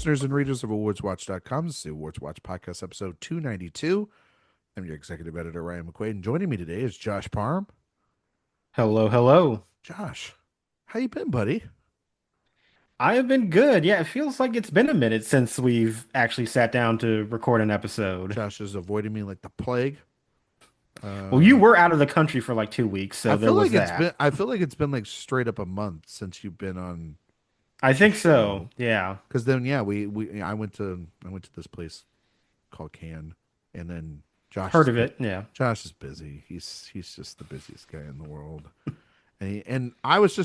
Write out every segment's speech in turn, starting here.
listeners and readers of AwardsWatch.com. This is the Awards Watch Podcast, episode 292. I'm your executive editor, Ryan McQuade, and joining me today is Josh Parham. Hello, hello. Josh, how you been, buddy? I have been good. Yeah, it feels like it's been a minute since we've actually sat down to record an episode. Josh is avoiding me like the plague. Well, you were out of the country for like 2 weeks, so there was that. I feel like it's been like straight up a month since you've been on. I think so. Yeah. Because then, yeah, I went to this place called Cannes, and then Josh Heard of it. Yeah. Josh is busy. He's just the busiest guy in the world. And I was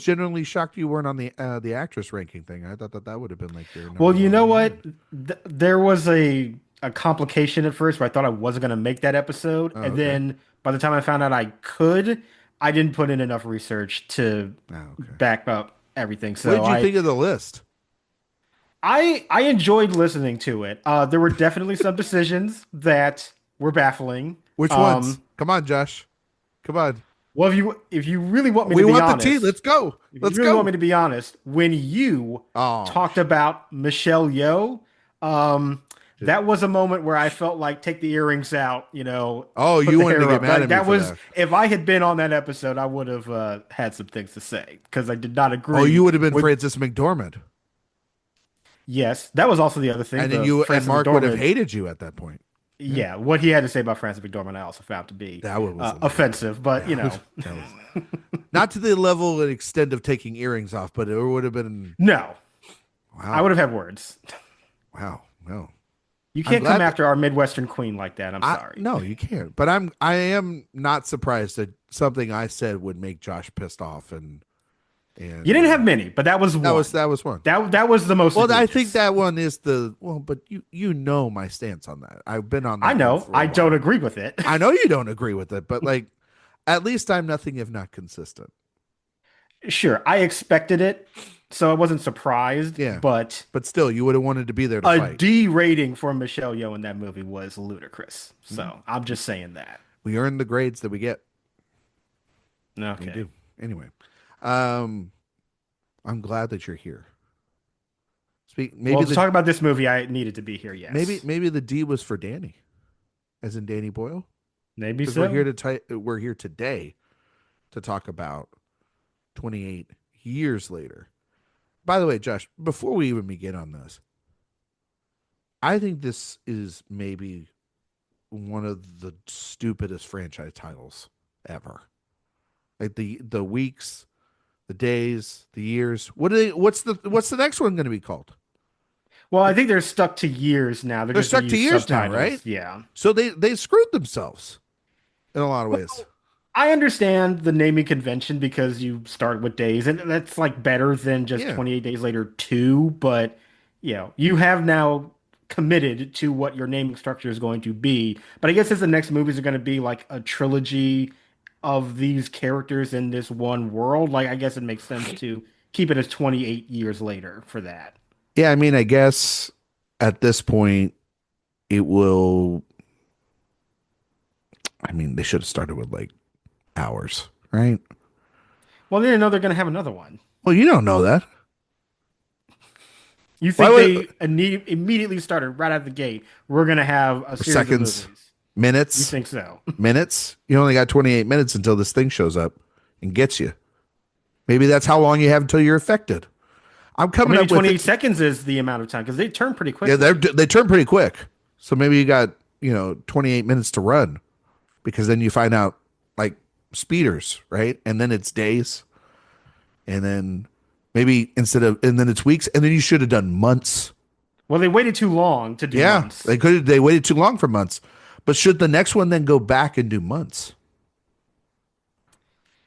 genuinely shocked you weren't on the actress ranking thing. I thought that would have been like your number Well, you know one. what? There was a complication at first where I thought I wasn't going to make that episode. Oh, And okay. then by the time I found out I could, I didn't put in enough research to Okay. back up everything. What did you think of the list? I enjoyed listening to it. There were definitely some decisions that were baffling. Which ones? Come on, Josh. Come on. Well, if you really want me We to be want honest, the tea. Let's go. if Let's you really go. want me to be honest, when you Oh, talked about Michelle Yeoh, that was a moment where I felt like take the earrings out, Oh, put you the wanted to hair get up. mad at me That for was that. if I had been on that episode, I would have had some things to say because I did not agree. Oh, you would have been with, Frances McDormand, yes, that was also the other thing. and then the and Frances Mark would have McDormand. hated you at that point. Yeah, what he had to say about Frances McDormand, I also found to be That was a little- offensive. But that was- not to the level and extent of taking earrings off, but it would have been no, wow. I would have had words. Wow, no. You I'm can't glad come that- after our Midwestern queen like that. I'm sorry. No, you can't. But I am not surprised that something I said would make Josh pissed off, and You didn't have many, but that was one. that was one. That was the most. Well, I egregious. think that one is but you know my stance on that. I've been on that. I know. one for a I while. don't agree with it. I know you don't agree with it, but like at least I'm nothing if not consistent. Sure, I expected it, so I wasn't surprised. Yeah. But But still, you would have wanted to be there to a fight. D rating for Michelle Yeoh in that movie was ludicrous. So I'm just saying that. We earn the grades that we get. We Okay. do. Anyway, I'm glad that you're here. Maybe Well, to talk about this movie, I needed to be here. Yes. maybe the D was for Danny, as in Danny Boyle. Maybe Because so. we're here today to talk about 28 years later. By the way, Josh, before we even begin on this, I think this is maybe one of the stupidest franchise titles ever. Like the weeks, the days, the years. What's the next one going to be called? Well, I think they're stuck to years now. They're just stuck gonna to use years now, subtitles. right? Yeah. So they screwed themselves in a lot of ways. Well, I understand the naming convention because you start with days, and that's like better than just Yeah. 28 days later two. But you have now committed to what your naming structure is going to be. But I guess as the next movies are going to be like a trilogy of these characters in this one world, like I guess it makes sense to keep it as 28 years later for that. Yeah, I mean, I guess at this point it will. I mean, they should have started with like hours, right? Well, they didn't know they're going to have another one. Well, you don't know that. You Why think would- they immediately started right out the gate? We're going to have a series Seconds. of movies. You Minutes, think so? minutes. You only got 28 minutes until this thing shows up and gets you. Maybe that's how long you have until you're affected. I'm coming Maybe up with 28 seconds is the amount of time because they turn pretty quick. Yeah, they turn pretty quick. So maybe you got 28 minutes to run, because then you find out like speeders, right? And then it's days, and then and then it's weeks, and then you should have done months. Well, they waited too long to do Yeah, months. they waited too long for months. But should the next one then go back and do months?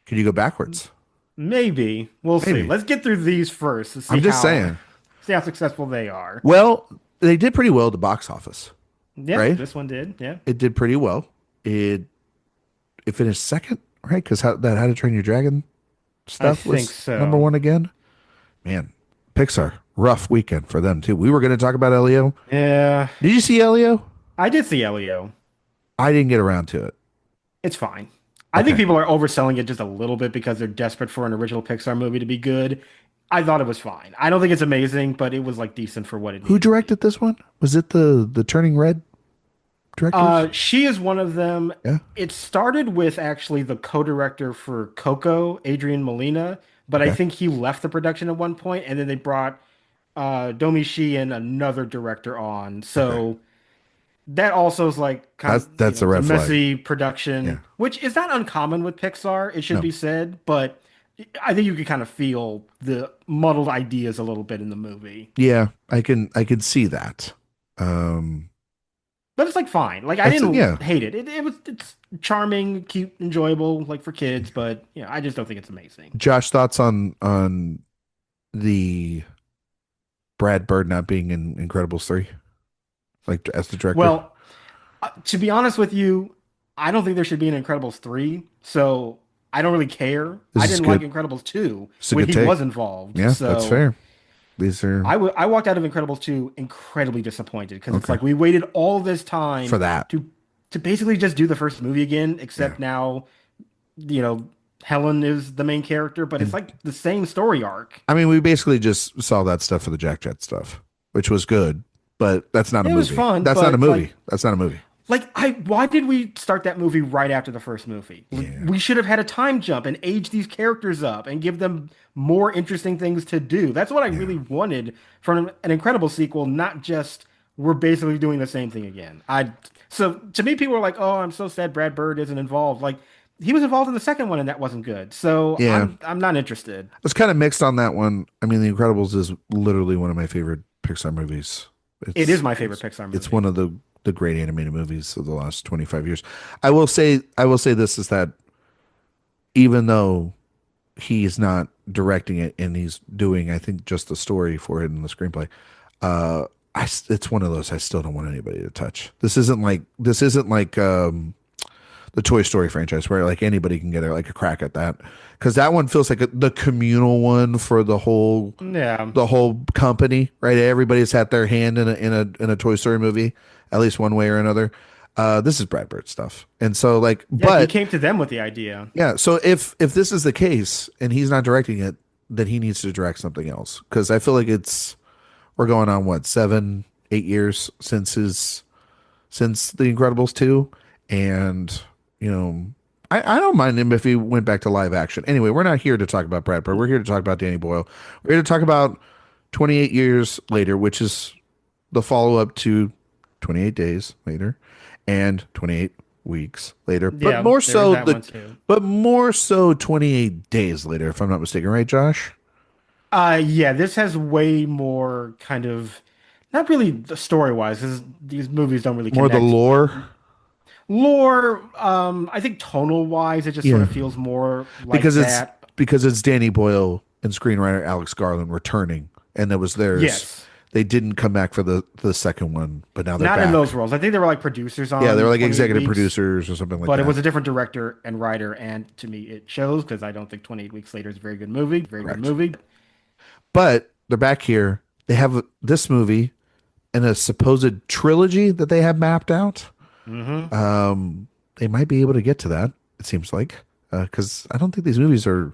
Can you go backwards? Maybe. We'll Maybe. see. Let's get through these first to see I'm just saying. See how successful they are. Well, they did pretty well at the box office. Yeah, Right? this one did. Yeah. It did pretty well. It finished second, right? Because How to Train Your Dragon stuff I was think so. number one again. Man, Pixar, rough weekend for them too. We were going to talk about Elio. Yeah. Did you see Elio? I did see Elio. I didn't get around to it. It's fine. I think Okay. people are overselling it just a little bit because they're desperate for an original Pixar movie to be good. I thought it was fine. I don't think it's amazing, but it was like decent for what it Who needed to be. directed this one? Was it the Turning Red directors? She is one of them. Yeah. It started with actually the co-director for Coco, Adrian Molina, but I Okay. think he left the production at one point, and then they brought Domi Shi and another director on. Okay. So that also is like kind of, That's a it's a red flag. messy Yeah. production, which is not uncommon with Pixar, it should No. be said, but I think you can kind of feel the muddled ideas a little bit in the movie. Yeah, I can see that. Um But it's like fine. Like I that's didn't yeah. hate it. It's charming, cute, enjoyable, like for kids, but I just don't think it's amazing. Josh, thoughts on the Brad Bird not being in Incredibles 3, like as the director? Well, to be honest with you, I don't think there should be an Incredibles 3, so I don't really care. I This is didn't like good. Incredibles 2 It's a when good he take. was involved. Yeah, that's So fair. These are I walked out of Incredibles 2 incredibly disappointed because it's okay like we waited all this for time that. to to basically just do the first movie again, Yeah. except now, you know, Helen is the main character, but it's And like the same story arc. I mean, we basically just saw that stuff for the Jack Jet stuff, which was good, but that's not a It was movie. fun, That's not a but movie. That's not a movie. I why did we start that movie right after the first movie? Yeah. We should have had a time jump and age these characters up and give them more interesting things to do. That's what I Yeah. really wanted from an incredible sequel, not just we're basically doing the same thing again. I so to me people were like, "Oh, I'm so sad Brad Bird isn't involved." Like he was involved in the second one and that wasn't good. So Yeah. I'm not interested. I was kind of mixed on that one. I mean, The Incredibles is literally one of my favorite Pixar movies. It is It's my favorite it's Pixar it's movie. one of the great animated movies of the last 25 years. I will say this is that even though he's not directing it and he's doing I think just the story for it and the screenplay, uh it's one of those I still don't want anybody to touch. This isn't like the Toy Story franchise where like anybody can get like a crack at that because that one feels like the communal one for Yeah. the whole company, right? Everybody's had their hand in a Toy Story movie, at least one way or another. This is Brad Bird stuff, and so like, Yeah, he but came to them with the idea. yeah. So if this is the case and he's not directing it, then he needs to direct something else because I feel like we're going on what 7, 8 years since The Incredibles 2, and you know. I don't mind him if he went back to live action. Anyway, we're not here to talk about Brad Bird. We're here to talk about Danny Boyle. We're here to talk about 28 years later, which is the follow up to 28 days later and 28 weeks later, Yeah, there is that one too. but more so 28 days later, if I'm not mistaken, right, Josh? Yeah, this has way more kind of not really the story wise, because these movies don't really More the connect. lore. Lore, I think tonal wise, it just sort Yeah, of feels more like because that. it's Danny Boyle and screenwriter Alex Garland returning, and there was theirs. Yes. They didn't come back for the second one, but now they're Not in back. those roles. I think they were like producers Yeah, they were on like 28 executive Weeks, producers or something like but it that. was a different director and writer, and to me it shows because I don't think 28 Weeks Later is a very good movie. Very good Correct. movie. But they're back here. They have this movie and a supposed trilogy that they have mapped out. Hmm. They might be able to get to that. It seems like because I don't think these movies are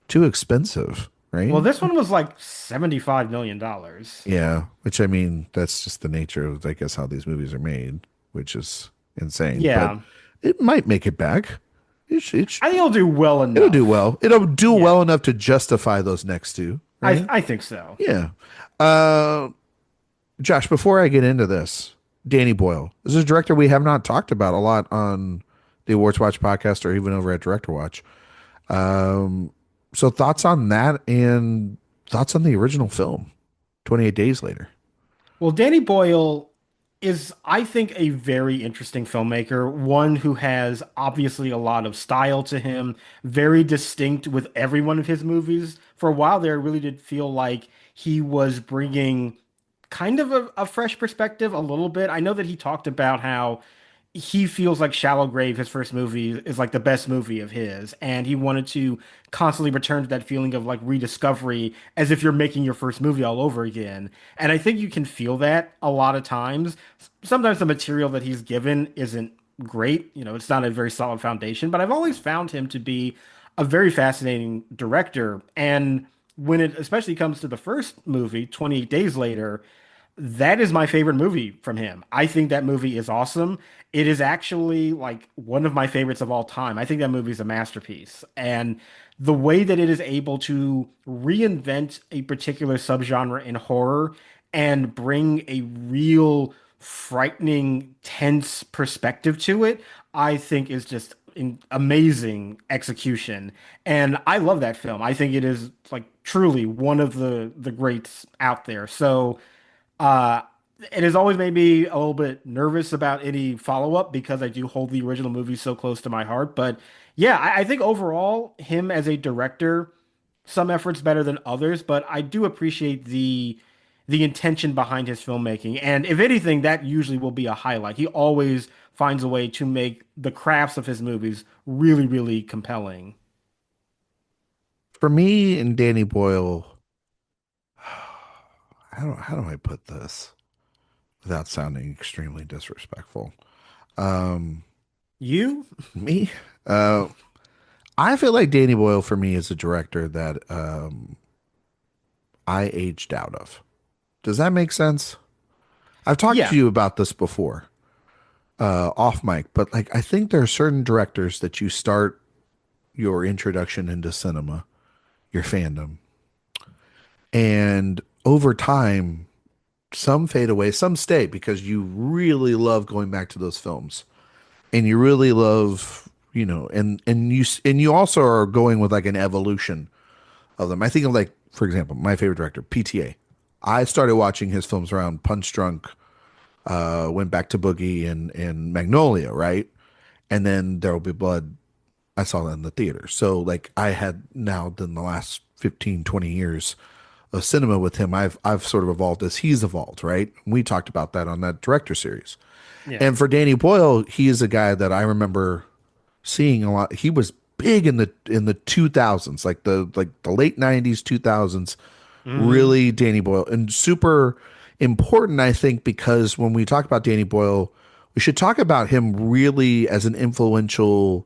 too expensive, right? Well, this one was like $75 million. dollars. Yeah, which I mean, that's just the nature of I guess how these movies are made, which is insane. But Yeah. it might make it back. I think it'll do well It'll do enough. well. It'll do Yeah. well enough to justify those next two, right? I think so. Yeah. Uh, Josh, before I get into this, Danny Boyle. This is a director we have not talked about a lot on the Awards Watch podcast or even over at Director Watch. So thoughts on that and thoughts on the original film, 28 Days Later. Well, Danny Boyle is, I think, a very interesting filmmaker, one who has obviously a lot of style to him, very distinct with every one of his movies. For a while there, it really did feel like he was bringing kind of a fresh perspective a little bit. I know that he talked about how he feels like Shallow Grave, his first movie, is like the best movie of his, and he wanted to constantly return to that feeling of like rediscovery as if you're making your first movie all over again. And I think you can feel that a lot of times. Sometimes the material that he's given isn't great, it's not a very solid foundation, but I've always found him to be a very fascinating director. And when it especially comes to the first movie, 28 Days Later, that is my favorite movie from him. I think that movie is awesome. It is actually like one of my favorites of all time. I think that movie is a masterpiece. And the way that it is able to reinvent a particular subgenre in horror and bring a real frightening, tense perspective to it, I think is just amazing execution. And I love that film. I think it is like truly one of the greats out there. So uh, it has always made me a little bit nervous about any follow-up because I do hold the original movie so close to my heart. But yeah, I think overall, him as a director, some efforts better than others, but I do appreciate the intention behind his filmmaking. And if anything, that usually will be a highlight. He always finds a way to make the crafts of his movies really, really compelling. For me and Danny Boyle, how do I put this without sounding extremely disrespectful? Um, You? Me, uh, I feel like Danny Boyle for me is a director that I aged out of. Does that make sense? I've talked to Yeah. you about this before, off mic, but like I think there are certain directors that you start your introduction into cinema, your fandom, and over time, some fade away, some stay because you really love going back to those films, and you really love, and you also are going with like an evolution of them. I think of like, for example, my favorite director, PTA. I started watching his films around Punch Drunk, went back to Boogie and Magnolia, right? And then There Will Be Blood. I saw that in the theater. So like I had now done the last 15, 20 years of cinema with him. I've sort of evolved as he's evolved, right? We talked about that on that director series. Yeah. And for Danny Boyle, he is a guy that I remember seeing a lot. He was big in the 2000s, like the late 90s, 2000s. Hmm. Really Danny Boyle, and super important, I think, because when we talk about Danny Boyle, we should talk about him really as an influential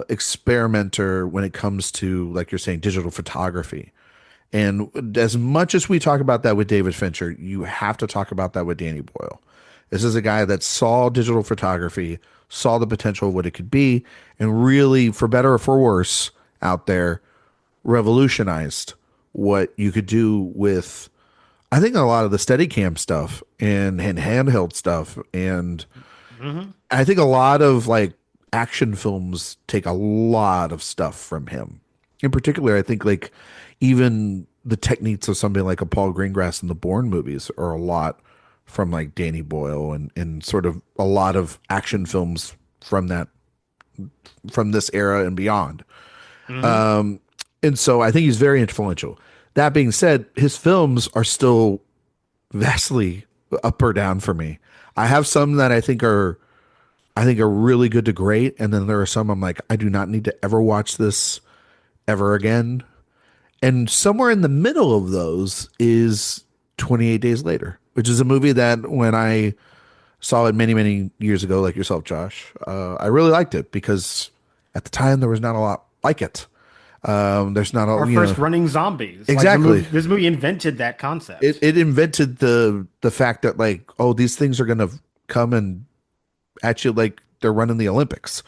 experimenter when it comes to, like you're saying, digital photography. And as much as we talk about that with David Fincher, you have to talk about that with Danny Boyle. This is a guy that saw digital photography, saw the potential of what it could be, and really, for better or for worse, out there, revolutionized what you could do with, I think, a lot of the Steadicam stuff and handheld stuff. And Hmm. I think a lot of like action films take a lot of stuff from him. In particular, I think like even the techniques of somebody like a Paul Greengrass in the Bourne movies are a lot from like Danny Boyle and sort of a lot of action films from that, from this era and beyond. Hmm. And so I think he's very influential. That being said, his films are still vastly up or down for me. I have some that I think are really good to great, and then there are some I'm like, I do not need to ever watch this ever again. And somewhere in the middle of those is 28 Days Later, which is a movie that when I saw it many, many years ago, like yourself, Josh, I really liked it because at the time there was not a lot like it. There's not Our a, first running zombies. Like the exactly. movie, this movie invented that It concept. it invented the fact that like, oh, these things are gonna come and at you like they're running the Olympics,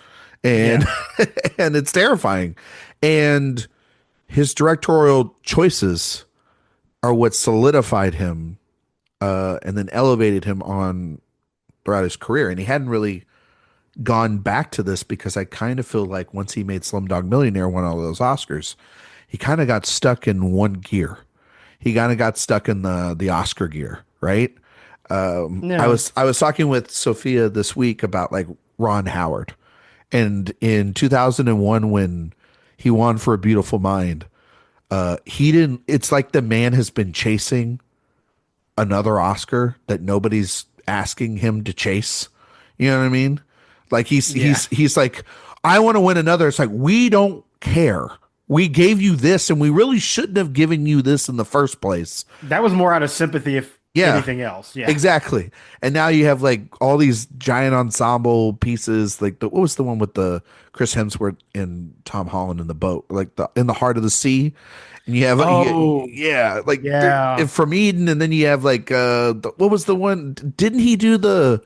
and Yeah. and it's terrifying. And his directorial choices are what solidified him, and then elevated him on throughout his career. And he hadn't really gone back to this because I kind of feel like once he made Slumdog Millionaire, won all those Oscars, he kind of got stuck in one gear. He kind of got stuck in the Oscar gear, right? Yeah. I was talking with Sophia this week about like Ron Howard, and in 2001 when he won for A Beautiful Mind, he didn't. It's like the man has been chasing another Oscar that nobody's asking him to chase. You know what I mean? Like Yeah. he's like, I want to win another. It's like we don't care. We gave you this, and we really shouldn't have given you this in the first place. That was more out of sympathy, if Yeah, anything else. Yeah. exactly. And now you have like all these giant ensemble pieces. Like what was the one with the Chris Hemsworth and Tom Holland in the boat, like the in the heart of the sea, And you have Oh, yeah, like yeah. from Eden, and then you have like what was the one? Didn't he do the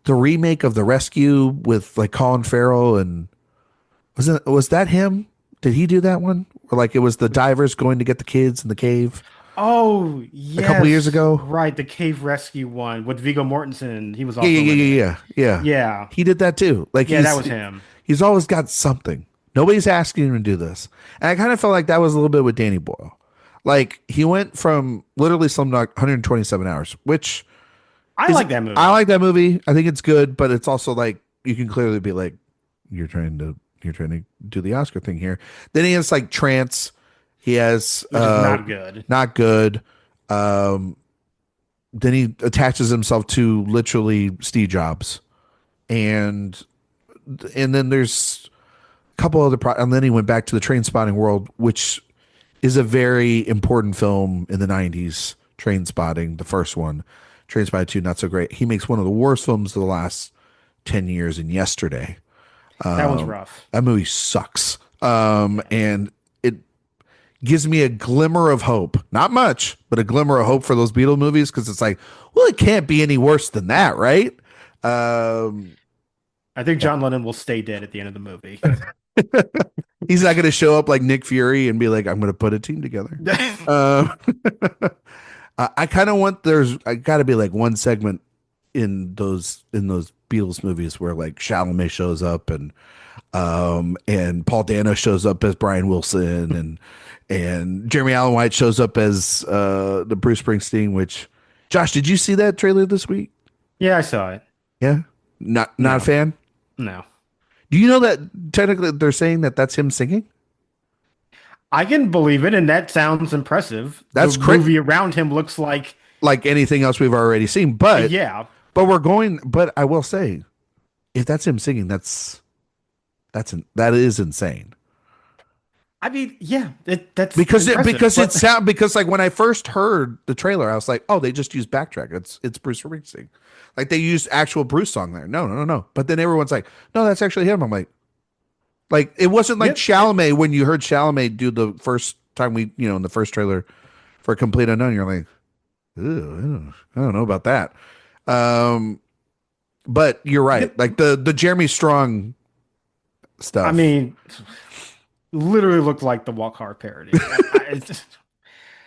remake of The Rescue with like Colin Farrell, and was that him? Did he do that one? Or like it was the divers going to get the kids in the cave Oh, a couple years yes. ago? Right, the cave rescue one with Viggo Mortensen. He was Yeah, yeah, also yeah, in it. yeah, yeah, yeah. Yeah. He did that too. Like Yeah, that was him. he's always got something. Nobody's asking him to do this, and I kind of felt like that was a little bit with Danny Boyle. Like he went from literally Slumdog 127 hours, which I is like that I movie. like that movie. I think it's good, but it's also like you can clearly be like you're trying to do the Oscar thing here. Then he has like Trance. He has Which is not good. not good. Um, then he attaches himself to literally Steve Jobs, and then there's a couple other and then he went back to the Train Spotting world, which is a very important film in the 90s. Train Spotting, the first one. Train Spotting 2, not so great. He makes one of the worst films of the last 10 years in Yesterday. That one's rough. That movie sucks. Yeah. And it gives me a glimmer of hope. Not much, but a glimmer of hope for those Beatle movies, because it's like, well, it can't be any worse than that, right? Um, I think John Lennon will stay dead at the end of the movie. he's not going to show up like Nick Fury and be like, I'm going to put a team together. Um, I kind of want I got to be like one segment in those Beatles movies where like Chalamet shows up, and Paul Dano shows up as Brian Wilson, and Jeremy Allen White shows up as the Bruce Springsteen. Which, Josh, did you see that trailer this week? Yeah, I saw it. Yeah, not a No, fan. no. Do you know that technically they're saying that that's him singing? I can believe it, and that sounds impressive. The That's crazy. movie around him looks like, Like anything else we've already seen, but yeah. we're going. But I will say, if that's him singing, that is insane. I mean, yeah, that's Because impressive. But because like when I first heard the trailer, I was like, oh, they just used backtrack. It's Bruce Springsteen. Like they used actual Bruce song there. No, no, no, no. But then everyone's like, no, that's actually him. I'm like it wasn't like yeah, Chalamet when you heard Chalamet do the first time in the first trailer for Complete Unknown. You're like, ew, I don't know about that. But you're yeah, right. Like the Jeremy Strong I stuff. mean, literally looked like the Walk Hard parody.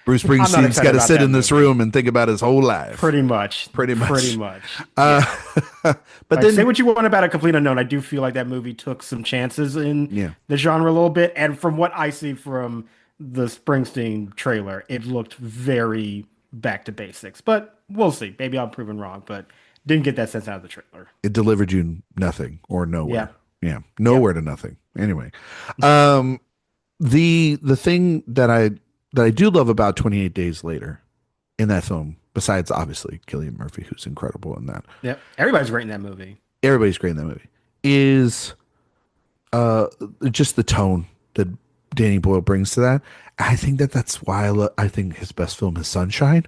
Bruce I'm not Springsteen's got excited to about sit that in this movie. room and think about his whole life. Pretty much. Pretty Pretty much. much. Uh, Yeah. but Like, say then, what you want about A Complete Unknown. I do feel like that movie took some chances in yeah, the genre a little bit. And from what I see from the Springsteen trailer, it looked very back to basics. But we'll see. Maybe I'm proven wrong, but didn't get that sense out of the trailer. it delivered you nothing or Yeah. nowhere. Yeah, Yep. nowhere to nothing. Anyway, um, the thing that I do love about 28 Days Later in that film, besides obviously Cillian Murphy, who's incredible in that, Yep. Everybody's great in that movie. everybody's great in that movie, is uh just the tone that Danny Boyle brings to that. I think that's why I think his best film is Sunshine,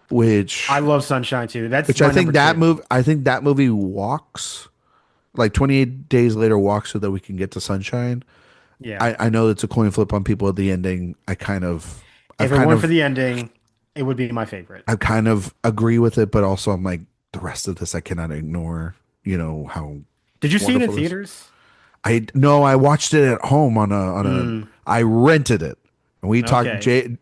which I love Sunshine too. That's which I my think number that two. movie I think that movie walks like 28 Days Later walks so that we can get to Sunshine. Yeah. I know it's a coin flip on people at the ending. I've If it kind weren't for of the ending, it would be my favorite. I kind of agree with it, but also I'm like the rest of this I cannot ignore. You know how Did you see it in wonderful it is. theaters? I no, I watched it at home on a Mm, I rented it. And we talked okay.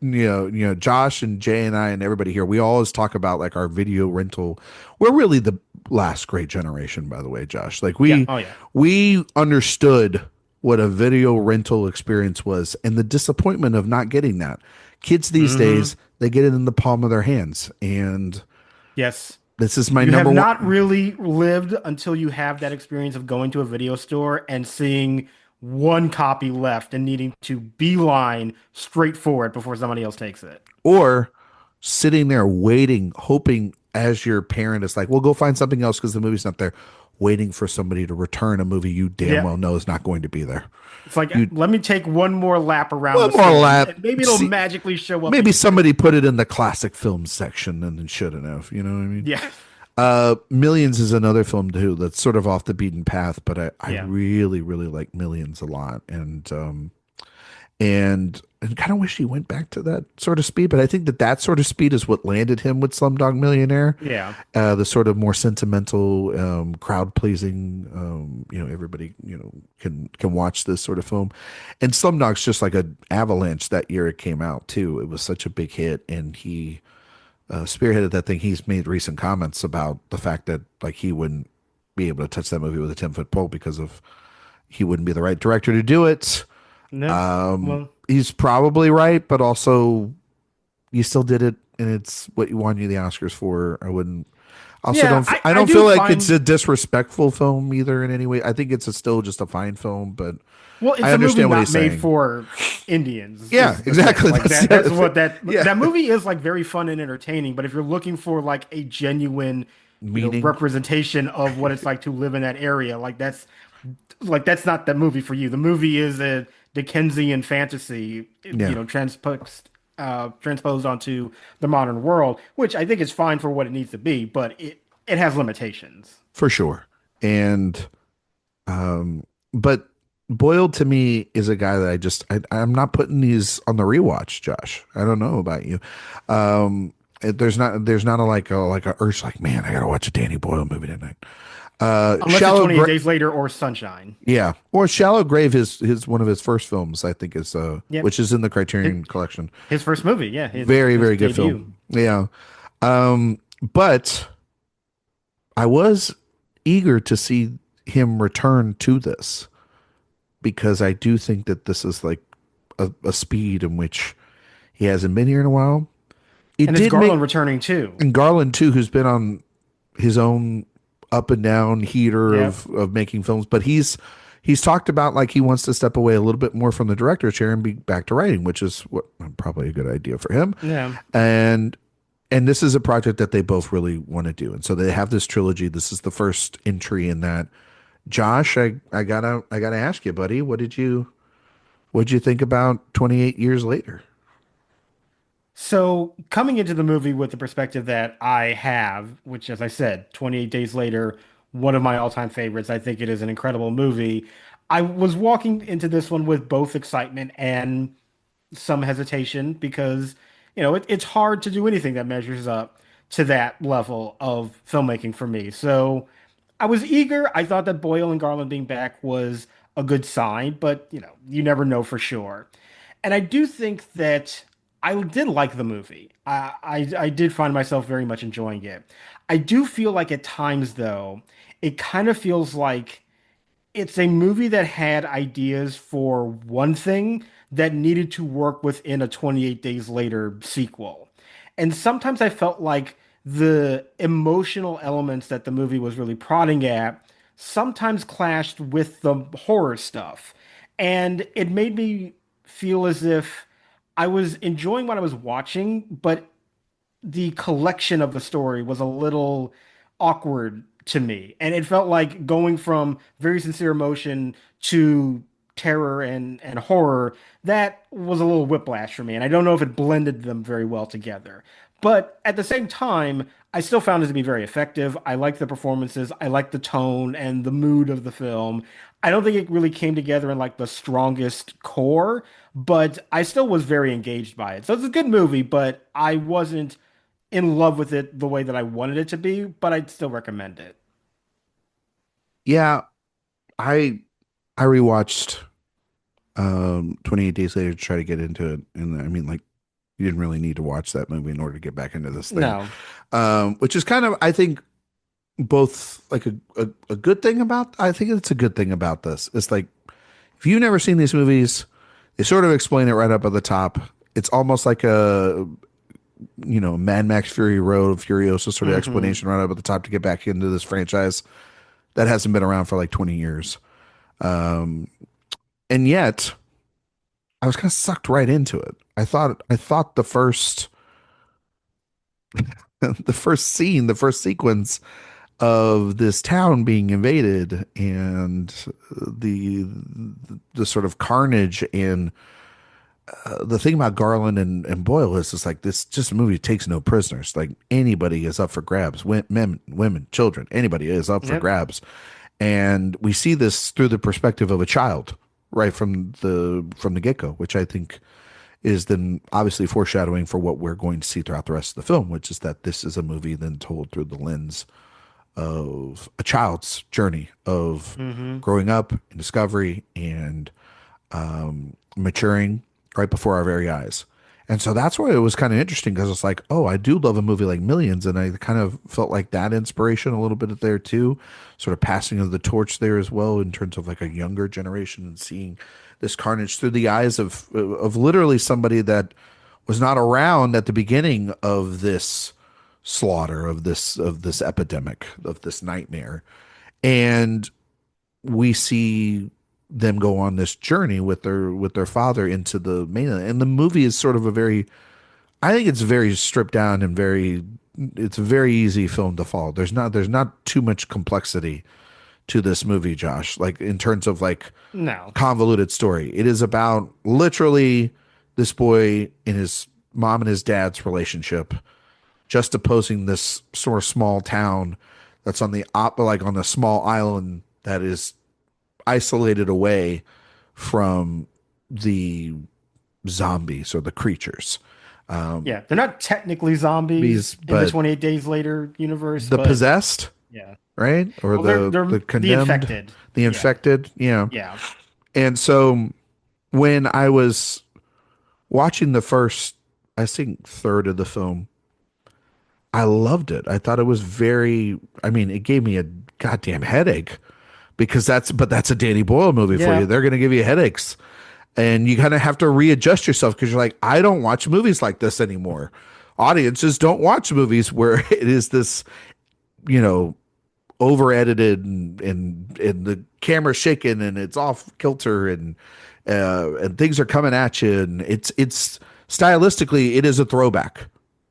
Josh and Jay and I and everybody here. We always talk about like our video rental. We're really the last great generation, by the way, Josh. Like Yeah. we Oh yeah. we understood what a video rental experience was and the disappointment of not getting that. Kids these Hmm. days, they get it in the palm of their hands. And Yes. this is my You have number not one. really lived until you have that experience of going to a video store and seeing one copy left and needing to beeline straight for it before somebody else takes it. Or sitting there waiting, hoping as your parent is like, well, go find something else because the movie's not there, waiting for somebody to return a movie you damn Yeah. well know is not going to be there. It's like, You let me take one more lap around one the more store lap. and maybe it'll See, magically show up maybe again. somebody put it in the classic film section and then shouldn't have. You know what I mean? Yeah. Millions is another film too that's sort of off the beaten path, but I Yeah. really, really like Millions a lot. And and kind of wish he went back to that sort of speed. But I think that that sort of speed is what landed him with Slumdog Millionaire. Yeah. The sort of more sentimental, crowd pleasing. Everybody can watch this sort of film, and Slumdog's just like an avalanche that year it came out too. It was such a big hit, and he spearheaded that thing. He's made recent comments about the fact that like he wouldn't be able to touch that movie with a 10-foot pole because of he wouldn't be the right director to do it. No. Well, He's probably right, but also you still did it, and it's what you won you the Oscars for. I wouldn't. Also, yeah, I I don't do feel like it's find. a disrespectful film either in any way. I think still just a fine film, but Well, I it's a movie understand what not he's made saying. for Indians, Yeah, is the thing. exactly. Like that's what Yeah, that movie is like very fun and entertaining. But if you're looking for like a genuine, meaning representation of what it's like to live in that area, like that's not the movie for you. The movie is a Dickensian fantasy, yeah, transposed onto the modern world, which I think is fine for what it needs to be, but it has limitations. for sure. And but Boyle to me is a guy that I'm not putting these on the rewatch, Josh. I don't know about you. There's not a urge like, man, I gotta watch a Danny Boyle movie tonight. Unless it's Shallow 28 Gra- Days Later or Sunshine. yeah, or Shallow Grave is his one of his first films, I think is Yep. which is in the His, Criterion collection. his first movie, yeah, Very, his very good debut. film. Yeah. But I was eager to see him return to this because I do think that this is like a speed in which he hasn't been here in a while. It And it's did Garland make returning too. and Garland too, who's been on his own up and down heater Yep. of making films, but he's talked about like he wants to step away a little bit more from the director chair and be back to writing, which is what probably a good idea for him. Yeah. And this is a project that they both really want to do, and so they have this trilogy. This is the first entry in that. Josh, I gotta ask you, buddy, what'd you think about 28 years later? So coming into the movie with the perspective that I have, which as I said, 28 Days Later, one of my all-time favorites. I think it is an incredible movie. I was walking into this one with both excitement and some hesitation because, it's hard to do anything that measures up to that level of filmmaking for me. So I was eager. I thought that Boyle and Garland being back was a good sign, but you never know for sure. And I do think that I did like the movie. I did find myself very much enjoying it. I do feel like at times though, it kind of feels like it's a movie that had ideas for one thing that needed to work within a 28 Days Later sequel. And sometimes I felt like the emotional elements that the movie was really prodding at sometimes clashed with the horror stuff. And it made me feel as if I was enjoying what I was watching, but the collection of the story was a little awkward to me. And it felt like going from very sincere emotion to terror and horror, that was a little whiplash for me. And I don't know if it blended them very well together. But at the same time, I still found it to be very effective. I liked the performances, I liked the tone and the mood of the film. I don't think it really came together in like the strongest core, but I still was very engaged by it. So it's a good movie, but I wasn't in love with it the way that I wanted it to be, but I'd still recommend it. Yeah, I I rewatched 28 Days Later to try to get into it, and I mean, like, you didn't really need to watch that movie in order to get back into this thing. No. Which is kind of, I think, both like a good thing about. I think it's a good thing about this. It's like if you've never seen these movies, they sort of explain it right up at the top. It's almost like a Mad Max Fury Road, Furiosa sort of Hmm. explanation right up at the top to get back into this franchise that hasn't been around for like 20 years. Um, and yet I was kind of sucked right into it. I thought the first scene, the first sequence of this town being invaded and the the sort of carnage and the thing about Garland and Boyle is just like this just movie takes no prisoners. Like anybody is up for grabs. Men, women, children, anybody is up for Yep. grabs. And we see this through the perspective of a child right from the get-go, which I think is then obviously foreshadowing for what we're going to see throughout the rest of the film, which is that this is a movie then told through the lens of a child's journey of Hmm. growing up and discovery and maturing right before our very eyes. And so that's why it was kind of interesting because it's like, oh, I do love a movie like Millions. And I kind of felt like that inspiration a little bit there too, sort of passing of the torch there as well in terms of like a younger generation and seeing this carnage through the eyes of literally somebody that was not around at the beginning of this slaughter of this epidemic of this nightmare. And we see them go on this journey with their father into the mainland. And the movie is sort of a very, I think it's very stripped down and very, it's a very easy film to follow. There's not too much complexity to this movie, Josh, like in terms of like No. convoluted story. It is about literally this boy and his mom and his dad's relationship, just opposing this sort of small town that's on the like on a small island that is isolated away from the zombies or the creatures. Yeah, they're not technically zombies These, in the but 28 Days Later universe, the but possessed, yeah. right? Or Well, the they're the condemned, infected. the Yeah. infected, yeah. Yeah. And so when I was watching the first, I think third of the film, I loved it. I thought it was very, I mean, it gave me a goddamn headache because that's a Danny Boyle movie for you. Yeah. They're going to give you headaches. And you kind of have to readjust yourself because you're like, I don't watch movies like this anymore. Audiences don't watch movies where it is this, you know, over edited and the camera's shaking and it's off kilter and things are coming at you and it's stylistically it is a throwback,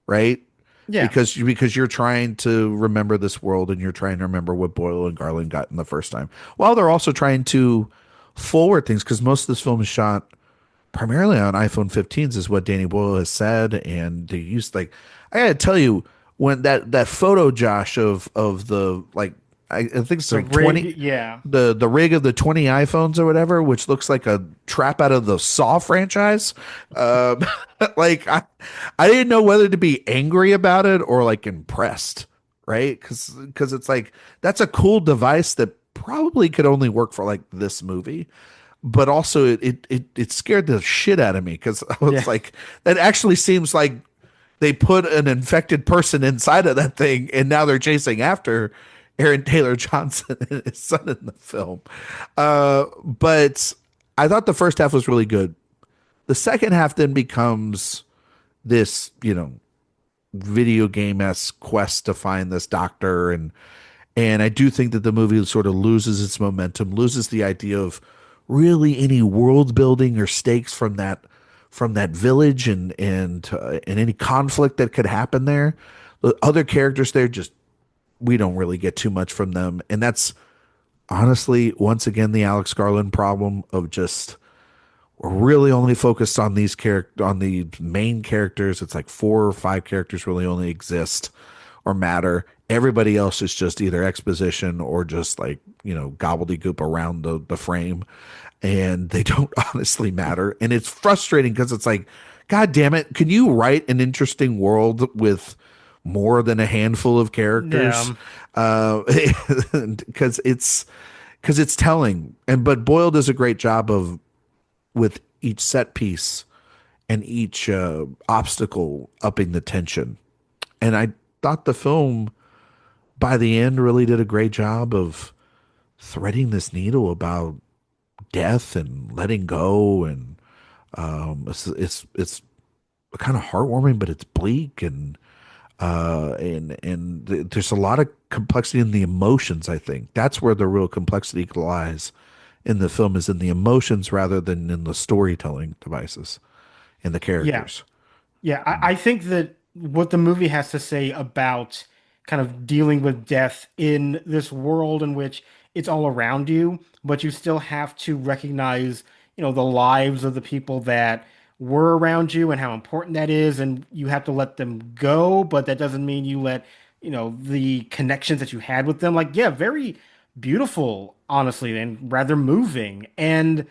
right? Yeah. Because you're trying to remember this world and you're trying to remember what Boyle and Garland got in the first time. While they're also trying to forward things because most of this film is shot primarily on iPhone 15s, is what Danny Boyle has said, and they used like I gotta tell you when that photo, Josh, of the like I think it's The like rig, 20 yeah. the rig of the 20 iPhones or whatever, which looks like a trap out of the Saw franchise. Um, like I didn't know whether to be angry about it or like impressed, right? Because it's like that's a cool device that probably could only work for like this movie, but also it scared the shit out of me because I was Yeah. like, that actually seems like they put an infected person inside of that thing, and now they're chasing after Aaron Taylor Johnson and his son in the film. But I thought the first half was really good. The second half then becomes this, video game esque quest to find this doctor, and I do think that the movie sort of loses its momentum, loses the idea of really any world building or stakes from that village and any conflict that could happen there. The other characters there just we don't really get too much from them, and that's honestly once again the Alex Garland problem of just we're really only focused on on the main characters. It's like four or five characters really only exist or matter. Everybody else is just either exposition or just like, gobbledygook around the frame. And they don't honestly matter. And it's frustrating because it's like, God damn it, can you write an interesting world with more than a handful of characters? Yeah. Because it's telling. But Boyle does a great job of with each set piece and each obstacle upping the tension. And I thought the film by the end really did a great job of threading this needle about death and letting go, and it's kind of heartwarming, but it's bleak and there's a lot of complexity in the emotions. I think that's where the real complexity lies in the film, is in the emotions rather than in the storytelling devices and the Yeah. characters. Yeah. I think that what the movie has to say about kind of dealing with death in this world in which it's all around you, but you still have to recognize, the lives of the people that were around you and how important that is, and you have to let them go, but that doesn't mean you let, the connections that you had with them. Like, yeah, very beautiful, honestly, and rather moving. And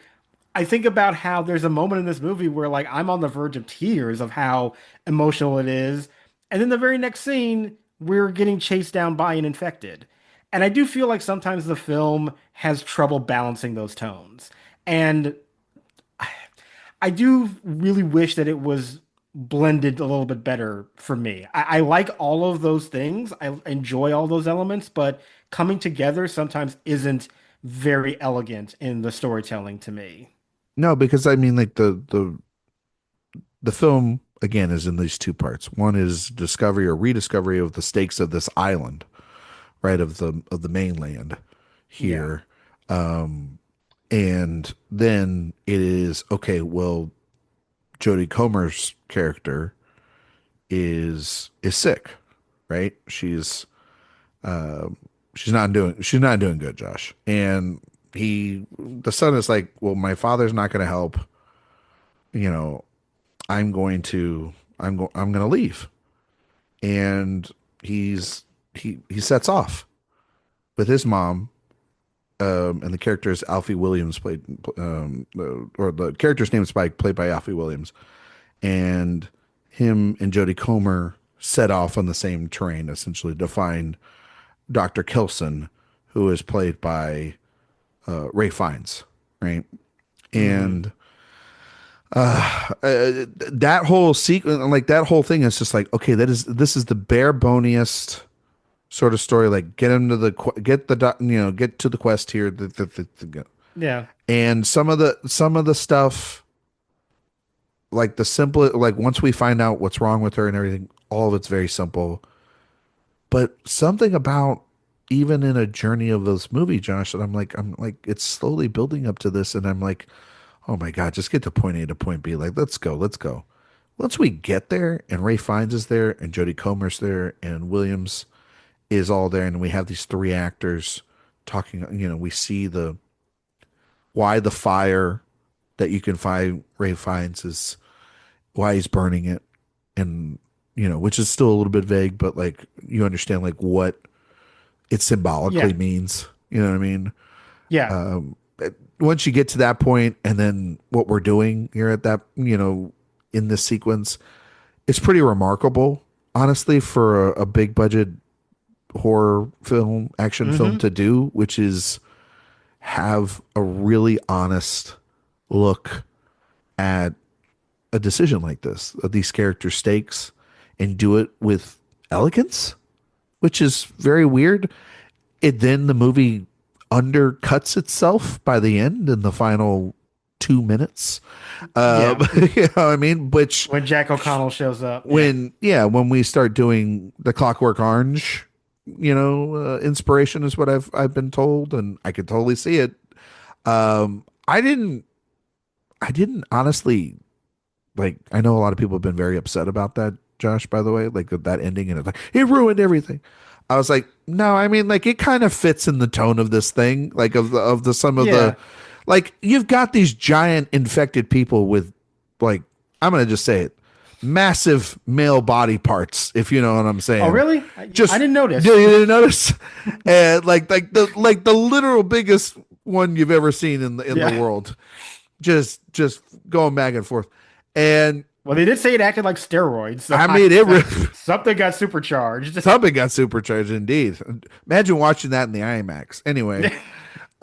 I think about how there's a moment in this movie where like I'm on the verge of tears of how emotional it is. And then the very next scene, we're getting chased down by an infected. And I do feel like sometimes the film has trouble balancing those tones. And I do really wish that it was blended a little bit better for me. I like all of those things. I enjoy all those elements, but coming together sometimes isn't very elegant in the storytelling to me. No, because I mean, like the film again is in these two parts. One is discovery or rediscovery of the stakes of this island, right, of the mainland Yeah. here. And then it is okay, well, Jodie Comer's character is sick, right? She's not doing good, Josh. And the son is like, well, my father's not going to help. You know, I'm going to leave. And he sets off with his mom. And the character is Alfie Williams or the character's name is played by Alfie Williams, and him and Jodie Comer set off on the same train essentially to find Dr. Kelson, who is played by Ray Fiennes, right? Hmm. And that whole sequence, like that whole thing, is just like, okay, this is the bare boniest sort of story. Like, get him to the get to the quest here. Yeah. And some of the stuff, like the simple, like once we find out what's wrong with her and everything, all of it's very simple. But something about even in a journey of this movie, Josh, that I'm like, it's slowly building up to this, and I'm like, oh my God, just get to point A to point B. Like, let's go, let's go. Once we get there, and Ray Fiennes is there, and Jodie Comer's there, and Williams is all there, and we have these three actors talking. We see the why the fire that you can find Ray Fiennes is why he's burning it, and which is still a little bit vague, but like you understand like what it symbolically Yeah. means. You know what I mean? Yeah. Once you get to that point, and then what we're doing here at that, in this sequence, it's pretty remarkable, honestly, for a big budget horror film, action film Hmm. to do, which is have a really honest look at a decision like this, of these character stakes, and do it with elegance, which is very weird. The movie undercuts itself by the end in the final 2 minutes. Yeah. You know what I mean? Which When Jack O'Connell shows up. Yeah. when we start doing the Clockwork Orange, inspiration is what I've been told, and I could totally see it. Um, I didn't honestly, like. I know a lot of people have been very upset about that, Josh. By the way, like that ending, and it's like it ruined everything. I was like, no, I mean, like it kind of fits in the tone of this thing, like of the some of the, Yeah. like you've got these giant infected people with, like, I'm gonna just say it, massive male body parts, if you know what I'm Oh, saying. really? I Just didn't notice. you didn't notice, and like the literal biggest one you've ever seen in the Yeah. world, just going back and forth, and Well, they did say it acted like steroids, so I mean it. something got supercharged. Something got supercharged indeed. Imagine watching that in the IMAX. Anyway,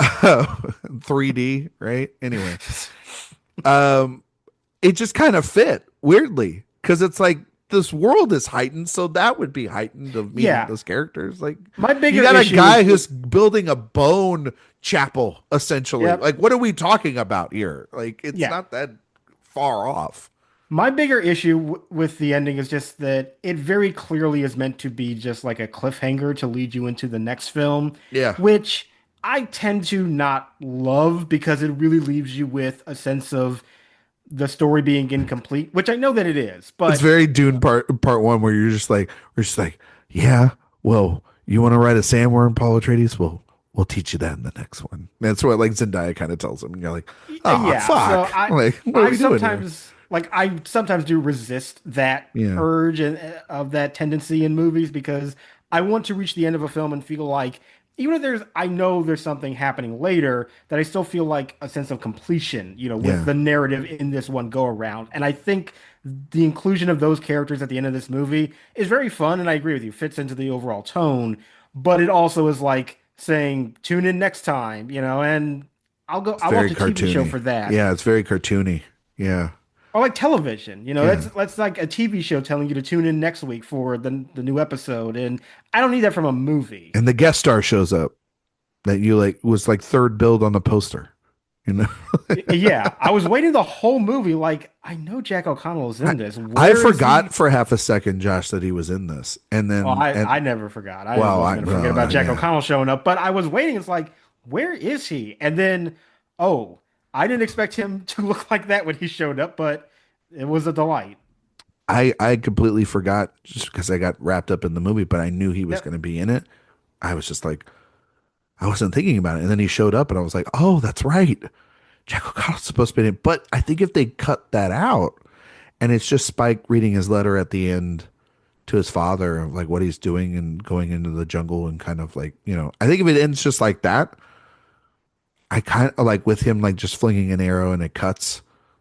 3D, right? Anyway, um, it just kind of fit weirdly because it's like this world is heightened, so that would be heightened of meeting Yeah. those characters. Like My you bigger got a issue guy is who's building a bone chapel essentially. yep. Like what are we talking about here? Like it's Yeah. not that far off. My bigger issue with the ending is just that it very clearly is meant to be just like a cliffhanger to lead you into the next film, Yeah. which I tend to not love because it really leaves you with a sense of the story being incomplete, which I know that it is, It's but very Dune part one where we're just like, yeah, well, you want to ride a sandworm, Paul Atreides? We'll teach you that in the next one. That's what like Zendaya kind of tells him. And you're like, oh yeah, so fuck. Like, what are we doing here? I sometimes do resist that Yeah. urge and of that tendency in movies because I want to reach the end of a film and feel like even if I know there's something happening later, that I still feel like a sense of completion, with Yeah, the narrative in this one go around. And I think the inclusion of those characters at the end of this movie is very fun, and I agree with you, fits into the overall tone, but it also is like saying, tune in next time, and it's I'll very watch a TV show cartoony. for that. Yeah, it's very cartoony. Yeah, Or like television, yeah. that's like a TV show telling you to tune in next week for the new episode. And I don't need that from a movie. And the guest star shows up that you like was like third build on the poster. You know, Yeah, I was waiting the whole movie. Like, I know Jack O'Connell is I, in this. I Where is he? forgot for half a second, Josh, that he was in this, and Well, then I and never forgot. I well, wasn't going to forget about Jack yeah, O'Connell showing up, but I was waiting. It's like, where is he? And then, oh, I didn't expect him to look like that when he showed up, but it was a delight. I completely forgot just because I got wrapped up in the movie, but I knew he was Yep. going to be in it. I was just like, I wasn't thinking about it, and then he showed up, and I was like, oh, that's right, Jack O'Connell's supposed to be in it. But I think if they cut that out, and it's just Spike reading his letter at the end to his father of like what he's doing and going into the jungle and kind of like, I think if it ends just like that, I kind of like with him like just flinging an arrow and it cuts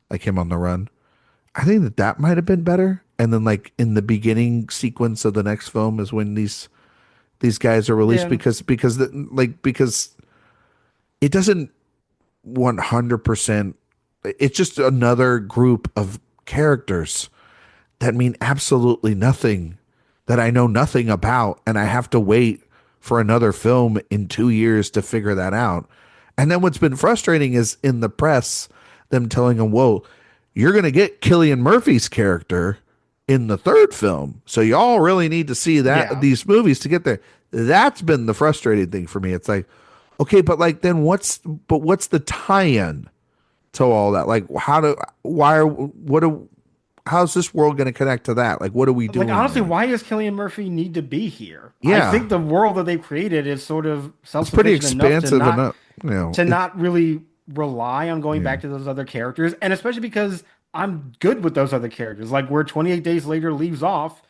like him on the run. I think that that might have been better. And then like in the beginning sequence of the next film is when these guys are released Yeah. because it doesn't 100%, it's just another group of characters that mean absolutely nothing, that I know nothing about, and I have to wait for another film in 2 years to figure that out. And then what's been frustrating is in the press, them telling them, "Whoa, you're going to get Killian Murphy's character in the third film, so y'all really need to see that Yeah. these movies to get there." That's been the frustrating thing for me. It's like, okay, but like then what's the tie-in to all that? Like, why are what are how's this world going to connect to that? Like, what are we Like, doing honestly, there? why does Killian Murphy need to be here? I Yeah, think the world that they've created is sort of it's pretty self-sufficient enough expansive enough. to not really rely on going Yeah, back to those other characters, and especially because I'm good with those other characters. Like where 28 Days Later leaves off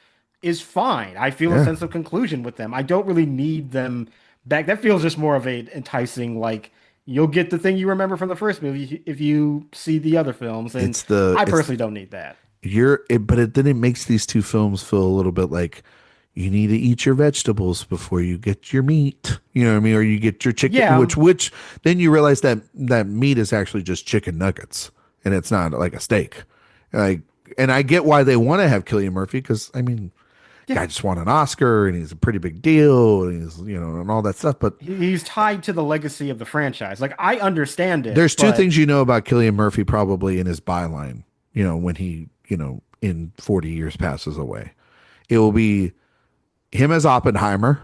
is fine. I feel a yeah. sense of conclusion with them. I don't really need them back. That feels just more of a enticing, like you'll get the thing you remember from the first movie if you see the other films, and I It's personally don't need that. but it then it makes these two films feel a little bit like you need to eat your vegetables before you get your meat. You know what I mean? Or you get your chicken, Yeah, which then you realize that that meat is actually just chicken nuggets and it's not like a steak. Like, and I get why they want to have Killian Murphy because I mean, yeah. guy just won an Oscar and he's a pretty big deal and he's and all that stuff. But He's tied to the legacy of the franchise. Like I understand it, there's two but things you know about Killian Murphy probably in his byline. When he in 40 years passes away, it will be him as Oppenheimer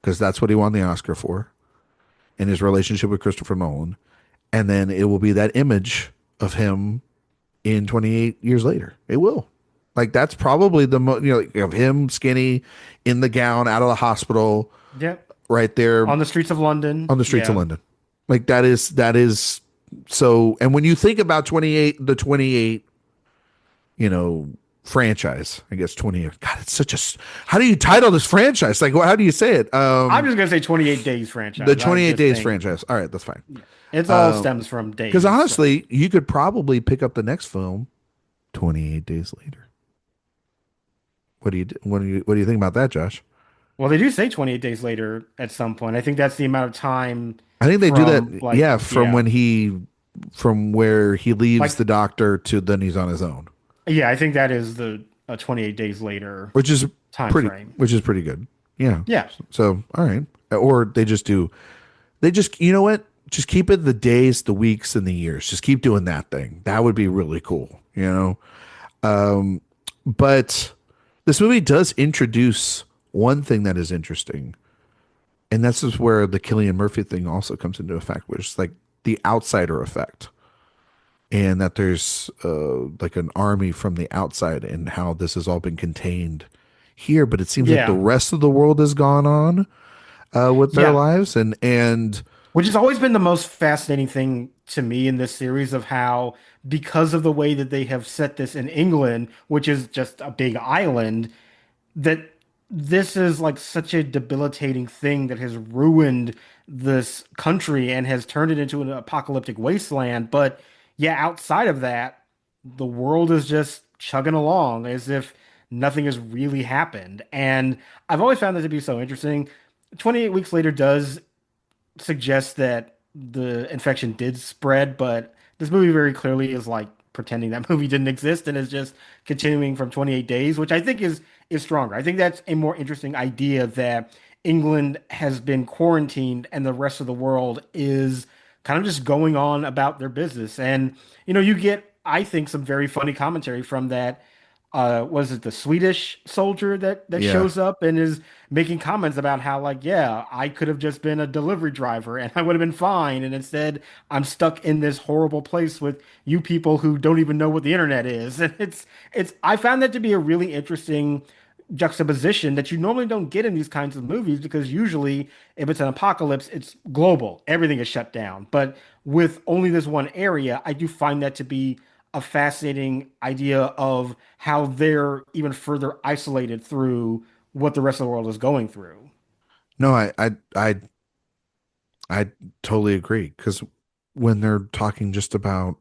because that's what he won the Oscar for, and his relationship with Christopher Nolan, and then it will be that image of him in 28 years later. It will. Like that's probably the like, of him skinny in the gown out of the hospital yeah, right there on the streets of London. on the streets of Yeah. London. Like that is so. And when you think about 28, the 28, you know, franchise, I guess 28. God, it's such a. How do you title this franchise? Like, how do you say it? I'm just gonna say 28 Days The franchise. I 28 just Days think franchise. All right, that's fine. it's all stems from Because days. So. honestly, you could probably pick up the next film 28 days later. What do you think about that, Josh? Well, they do say 28 days later at some point. I think that's the amount of time I think they do from that. like Yeah, from yeah, from where he leaves like the doctor to then he's on his own, yeah. I think that is the 28 days later which is time pretty, frame. good. Yeah. Yeah, So, all right. Or they just, you know what? Just keep it the days, the weeks, and the years. Just keep doing that thing. That would be really cool, But this movie does introduce one thing that is interesting, and this is where the Killian Murphy thing also comes into effect, which is like the outsider effect, and that there's like an army from the outside, and how this has all been contained here, but it seems like the yeah, rest of the world has gone on with their yeah. lives, and Which has always been the most fascinating thing to me in this series of how, because of the way that they have set this in England, which is just a big island, that this is like such a debilitating thing that has ruined this country and has turned it into an apocalyptic wasteland. But yeah, outside of that, the world is just chugging along as if nothing has really happened. And I've always found that to be so interesting. 28 weeks later does suggests that the infection did spread, but this movie very clearly is like pretending that movie didn't exist and is just continuing from 28 days, which I think is stronger. I think that's a more interesting idea that England has been quarantined and the rest of the world is kind of just going on about their business. And you get, I think, some very funny commentary from that was it the Swedish soldier that Yeah. shows up and is making comments about how like, yeah, I could have just been a delivery driver and I would have been fine, and instead I'm stuck in this horrible place with you people who don't even know what the internet is. And it's I found that to be a really interesting juxtaposition that you normally don't get in these kinds of movies, because usually if it's an apocalypse, it's global. Everything is shut down. But with only this one area, I do find that to be a fascinating idea of how they're even further isolated through what the rest of the world is going through. No, I totally agree because when they're talking just about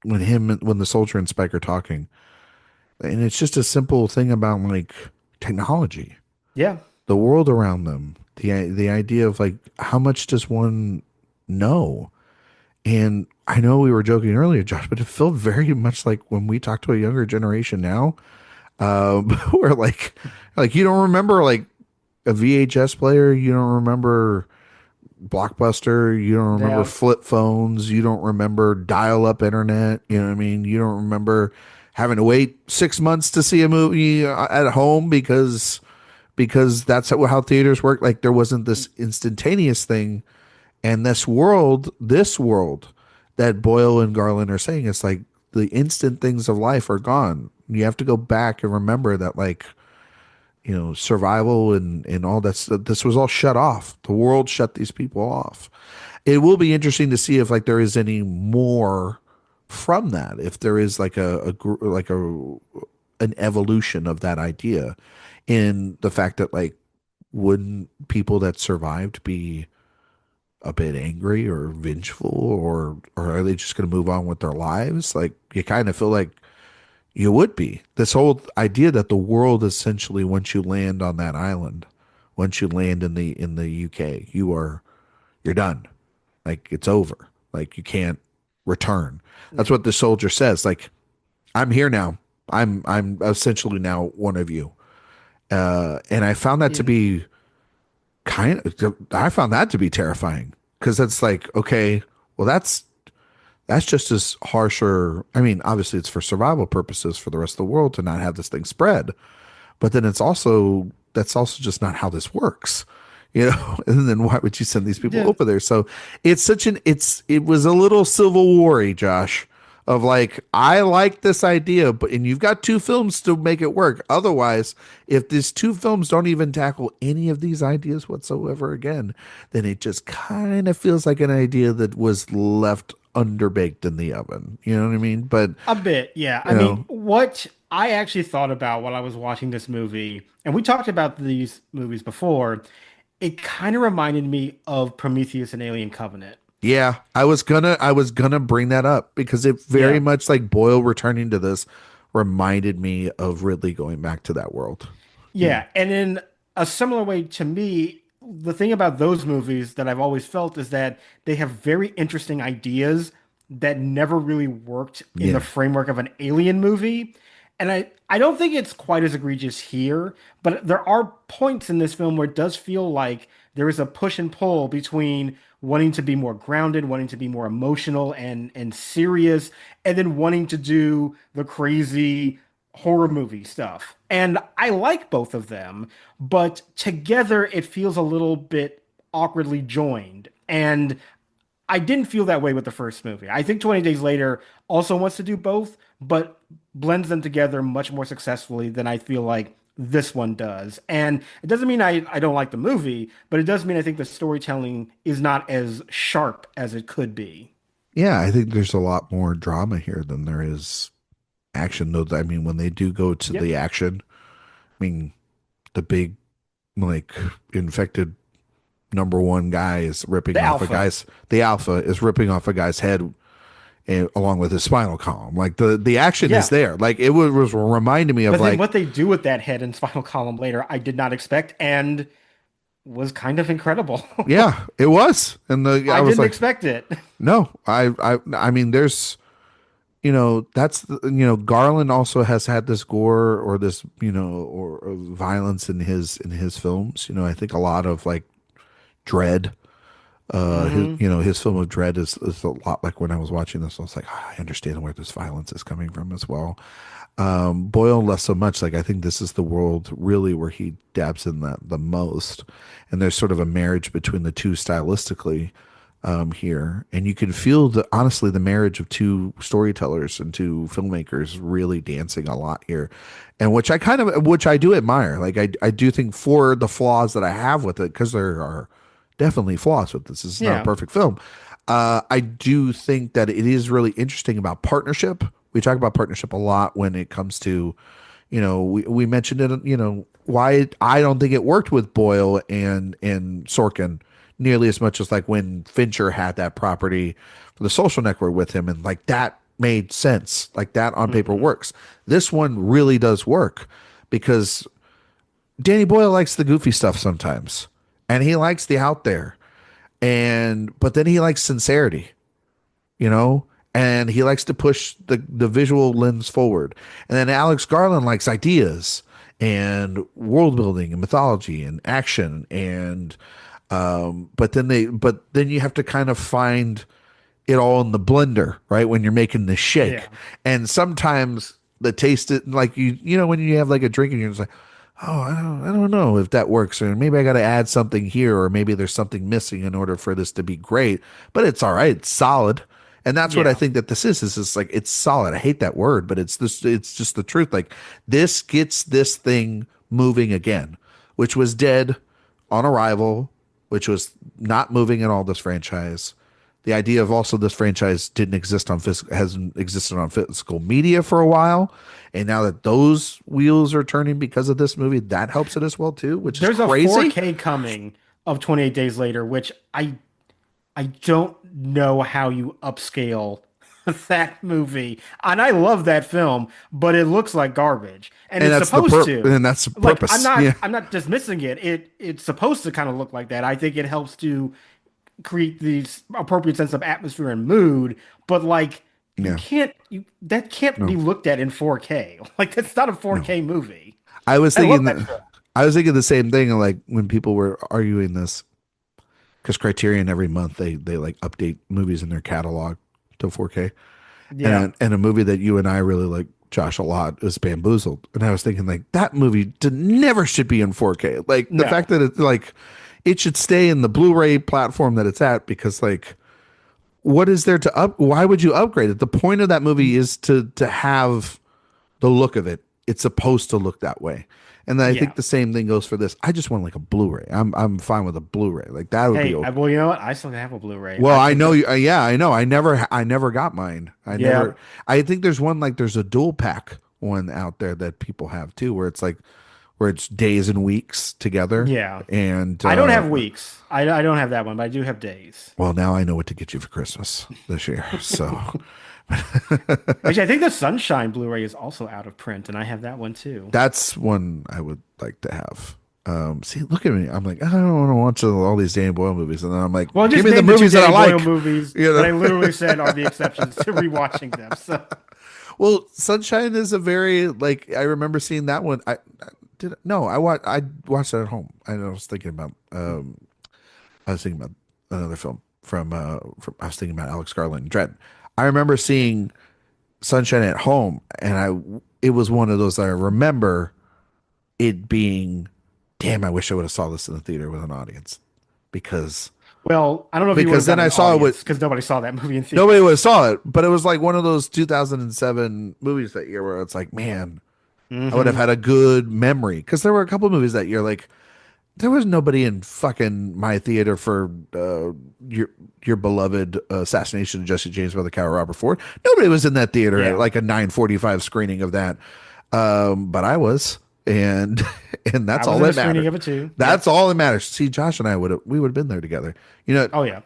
when the soldier and Spike are talking, and it's just a simple thing about like technology, Yeah. the world around them, the idea of like how much does one know? And I know we were joking earlier, Josh, but it felt very much like when we talk to a younger generation now, where like you don't remember like a VHS player, you don't remember Blockbuster, you don't remember Yeah. flip phones, you don't remember dial-up internet, you know what I mean? You don't remember having to wait 6 months to see a movie at home because that's how theaters work. Like there wasn't this instantaneous thing, and this world that Boyle and Garland are saying, it's like the instant things of life are gone. You have to go back and remember that, like, survival and all this was all shut off. The world shut these people off. It will be interesting to see if like there is any more from that. If there is like like an evolution of that idea in the fact that like wouldn't people that survived be a bit angry or vengeful, or are they just going to move on with their lives? Like you kind of feel like you would be. This whole idea that the world essentially, once you land on that island, once you land in the UK, you're done. Like it's over. Like you can't return. That's Yeah. what the soldier says. Like I'm here now. I'm essentially now one of you. And I found that to Yeah. be I found that to be terrifying because that's like, okay, well, that's just as harsher. I mean, obviously, it's for survival purposes for the rest of the world to not have this thing spread, but then that's also just not how this works, you know. And then why would you send these people Yeah. over there? So it was a little Civil War-y, Josh, of like I like this idea, but and you've got two films to make it work. Otherwise, if these two films don't even tackle any of these ideas whatsoever again, then it just kind of feels like an idea that was left underbaked in the oven. You know what I mean? But A bit, yeah. you I mean, know, what I actually thought about while I was watching this movie, and we talked about these movies before, it kind of reminded me of Prometheus and Alien Covenant. yeah, I was gonna bring that up because it very Yeah. much like Boyle returning to this reminded me of Ridley going back to that world. Yeah, and in a similar way to me, the thing about those movies that I've always felt is that they have very interesting ideas that never really worked in the Yeah. framework of an alien movie. And I don't think it's quite as egregious here, but there are points in this film where it does feel like there is a push and pull between wanting to be more grounded, wanting to be more emotional and serious, and then wanting to do the crazy horror movie stuff. And I like both of them, but together it feels a little bit awkwardly joined. And I didn't feel that way with the first movie. I think 20 Days Later also wants to do both, but blends them together much more successfully than I feel like this one does. And it doesn't mean I don't like the movie, but it does mean I think the storytelling is not as sharp as it could be. Yeah, I think there's a lot more drama here than there is action though. I mean, when they do go to Yep. the action, mean, the big like infected number one guy is ripping The off a Alpha. guy's the alpha is ripping off a guy's head along with his spinal column. Like the action is Yeah. there. Like it was reminding me of But then like what they do with that head and spinal column later, I did not expect and was kind of incredible. yeah, it was. And the I I was didn't like, expect it. no, I mean there's that's Garland also has had this gore or this or violence in his films. I think a lot of like Dread. Hmm. His film of Dread is a lot like when I was watching this. I was like, I understand where this violence is coming from as well. Boyle less so much. Like I think this is the world really where he dabs in that the most, and there's sort of a marriage between the two stylistically here, and you can feel honestly the marriage of two storytellers and two filmmakers really dancing a lot here, and which I do admire. Like I do think for the flaws that I have with it, because there are definitely flaws with this. This is not a Yeah. perfect film. I do think that it is really interesting about partnership. We talk about partnership a lot when it comes to, we mentioned it, why I don't think it worked with Boyle and Sorkin nearly as much as like when Fincher had that property for the Social Network with him, and like that made sense. Like that on paper Hmm. works. This one really does work because Danny Boyle likes the goofy stuff sometimes, and he likes the out there, but then he likes sincerity, you know, and he likes to push the visual lens forward. And then Alex Garland likes ideas and world building and mythology and action and but then you have to kind of find it all in the blender, right? When you're making the shake. Yeah. And sometimes the taste it like when you have like a drink and you're just like, oh, I don't know if that works, or maybe I got to add something here, or maybe there's something missing in order for this to be great. But it's all right, it's solid, and that's what I Yeah. think that this is. Is just like it's solid. I hate that word, but it's just the truth. Like this gets this thing moving again, which was dead on arrival, which was not moving at all. This franchise, the idea of also this franchise didn't exist on hasn't existed on physical media for a while, and now that those wheels are turning because of this movie, that helps it as well too, which is There's a crazy. 4K coming of 28 Days Later, which I don't know how you upscale that movie. And I love that film, but it looks like garbage. And And it's that's the supposed to. Like purpose. Yeah, I'm not dismissing it. It's supposed to kind of look like that. I think it helps to create these appropriate sense of atmosphere and mood, but like yeah, you that can't no, be looked at in 4K. Like that's not a no. 4K movie. I was I love thinking that that film. I was thinking the same thing. Like when people were arguing this, because Criterion every month they like update movies in their catalog to 4K, Yeah. and a movie that you and I really like, Josh, a lot is Bamboozled. And I was thinking like that movie never should be in 4K. Like the fact No. that it's like it should stay in the Blu-ray platform that it's at, because like what is there to why would you upgrade it? The point of that movie is to have the look of it. It's supposed to look that way. And I Yeah. think the same thing goes for this. I just want like a Blu-ray. I'm fine with a Blu-ray. Like that would be Hey, okay. well, you know what? I still have a Blu-ray. Well, I I picked know up. you. Yeah, I know. I never got mine. I Yeah. never. I think there's one like there's a dual pack one out there that people have too, where it's like where it's days and weeks together. Yeah. And I don't have weeks. I don't have that one, but I do have days. well, now I know what to get you for Christmas this year. So Actually, I think the Sunshine Blu-ray is also out of print, and I have that one too. that's one I would like to have. See, look at me. I'm like, I don't want to watch all these Danny Boyle movies, and then I'm like, Well, I give just me the named the two movies that I Danny Boyle like. movies You that I know. literally said are the exceptions to rewatching them. So, Well, Sunshine is a very like I remember seeing that one. I did no, I watched it at home. I was thinking about I was thinking about another film from I was thinking about Alex Garland and Dread. I remember seeing Sunshine at home, and it was one of those that I remember it being, damn, I wish I would have saw this in the theater with an audience, because well, I don't know if you would have because then gotten I an saw it with audience because nobody saw that movie in theaters. nobody would have saw it, but it was like one of those 2007 movies that year where it's like, man, I would have Hmm. had a good memory, because there were a couple of movies that year like there was nobody in fucking my theater for your beloved assassination of Jesse James by the Coward Robert Ford. Nobody was in that theater at Yeah. like a 9:45 screening of that, but I was. and and I that's was all in a that screening mattered. of it too. That's Yep. all that matters. See, Josh and I would have been there together. You know, Oh yeah.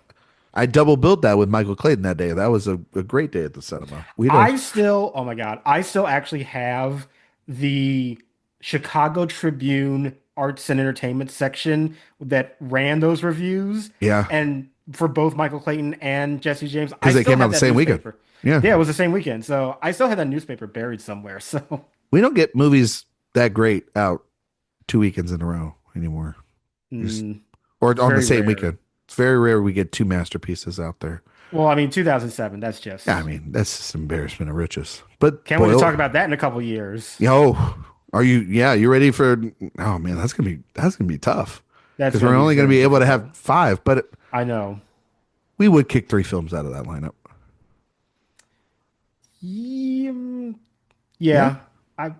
I double billed that with Michael Clayton that day. That was a great day at the cinema. We'd have, Oh my God, I still actually have the Chicago Tribune Arts and Entertainment section that ran those reviews. yeah, And for both Michael Clayton and Jesse James, I because they still came out have the that same weekend. newspaper. Yeah, Yeah, it was the same weekend. So I still have that newspaper buried somewhere. So we don't get movies that great out 2 weekends in a row anymore. Just mm, or it's on the very same rare. weekend. It's very rare we get two masterpieces out there. Well, I mean, 2007, that's Yeah, I just, mean that's just embarrassment of riches. But can't wait to Boyle, talk about that in a couple years. yo, are you? Yeah, you ready for? Oh man, that's gonna be tough That's because going we're to be only gonna very be able to difficult. have five, but I know. we would kick three films out of that lineup. Yeah, Yeah, yeah, I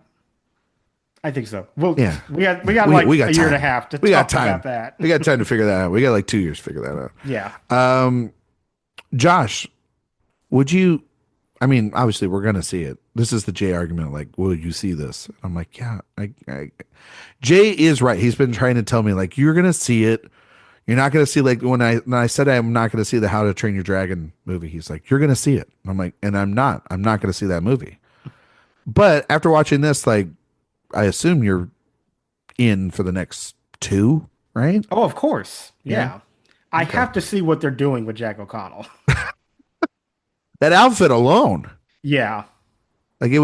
I think so. Well, yeah, we yeah. got We like got a year and a time. half to We got talk about time. that. We got time to figure that out. We got like 2 years to figure Yeah. that out. Josh, would you? I mean, obviously, we're gonna see it. This is the Jay argument. Like, will you see this? I'm like, yeah. Jay is right. He's been trying to tell me like, you're gonna see it. You're not gonna see like when I said I'm not gonna see the How to Train Your Dragon movie. He's like, you're gonna see it. I'm like, and I'm not. I'm not gonna see that movie. But after watching this, like, I assume you're in for the next two, right? Oh, of course. Yeah. Yeah. I Okay. have to see what they're doing with Jack O'Connell. That outfit alone, Yeah. like it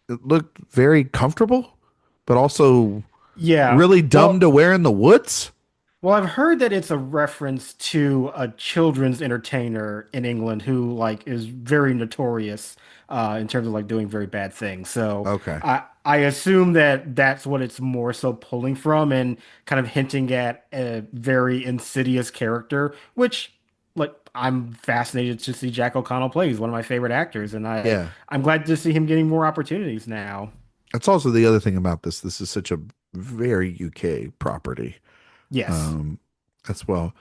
looked very comfortable, but also Yeah. really dumb to wear in the woods. Well, I've heard that it's a reference to a children's entertainer in England who like is very notorious in terms of like doing very bad things. So Okay. I assume that that's what it's more so pulling from and kind of hinting at a very insidious character, which like I'm fascinated to see Jack O'Connell play. He's one of my favorite actors, and Yeah. I'm glad to see him getting more opportunities now. That's also the other thing about this. This is such a very UK property, Yes. um, as well.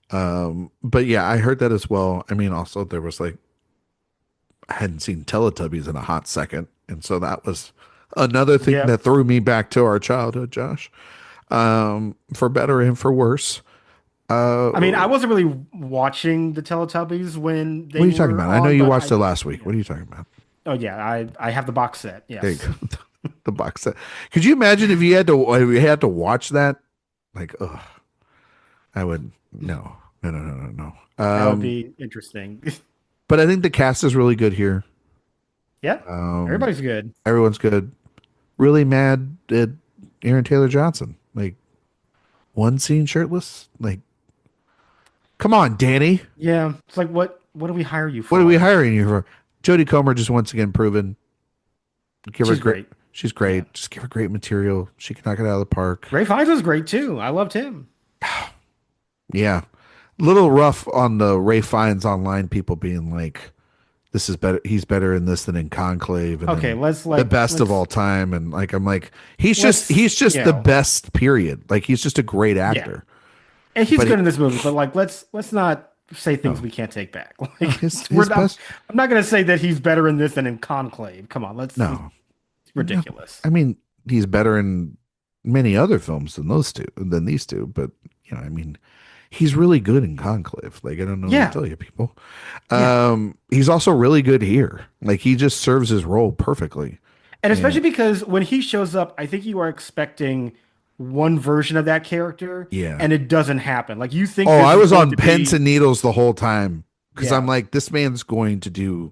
But yeah, I heard that as well. I mean, also there was like I hadn't seen Teletubbies in a hot second, and so that was another thing Yep. that threw me back to our childhood, Josh. For better and for worse. I mean, I What wasn't really watching the Teletubbies when are they you talking were about? I know on, you but watched I, it last week. yeah. What are you talking about? Oh yeah, I have the box set. There you Yes. go. The box set. Could you imagine if you had to watch that? Like, ugh, I would no, no, no, no, no, no. That would be interesting. But I think the cast is really good here. Yeah. Um, Everybody's good. everyone's good. Really mad at Aaron Taylor Johnson. Like one scene shirtless. Like, come on, Danny. Yeah. It's like what do we hire you What are we for? hiring you for? Jodie Comer just once again proven. Give her She's great. great. She's Yeah. great. Just give her great material. She can knock it out of the park. Ray Fiennes was great too. I loved him. Yeah. Little rough on the Ray Fiennes online people being like, this is better. He's better in this than in Conclave, and Okay, then the best of all time. And like, I'm like, he's just you the know, best. Period. Like, he's just a great yeah. actor. And he's But good in this movie, but like let's not say things no, we can't take back. no, Like we're his not best. I'm not gonna say that he's better in this than in Conclave. Come on, it's No, no. ridiculous. I mean, he's better in many other films than these two. But I mean, he's really good in Conclave. Like, I don't know what to Yeah, tell you, people. yeah. He's also really good here. Like, he just serves his role perfectly. And And especially because when he shows up, I think you are expecting one version of that character, yeah. and it doesn't happen. Like you think Oh, this I is was going on to pins be, and needles the whole time because I'm yeah, like, this man's going to do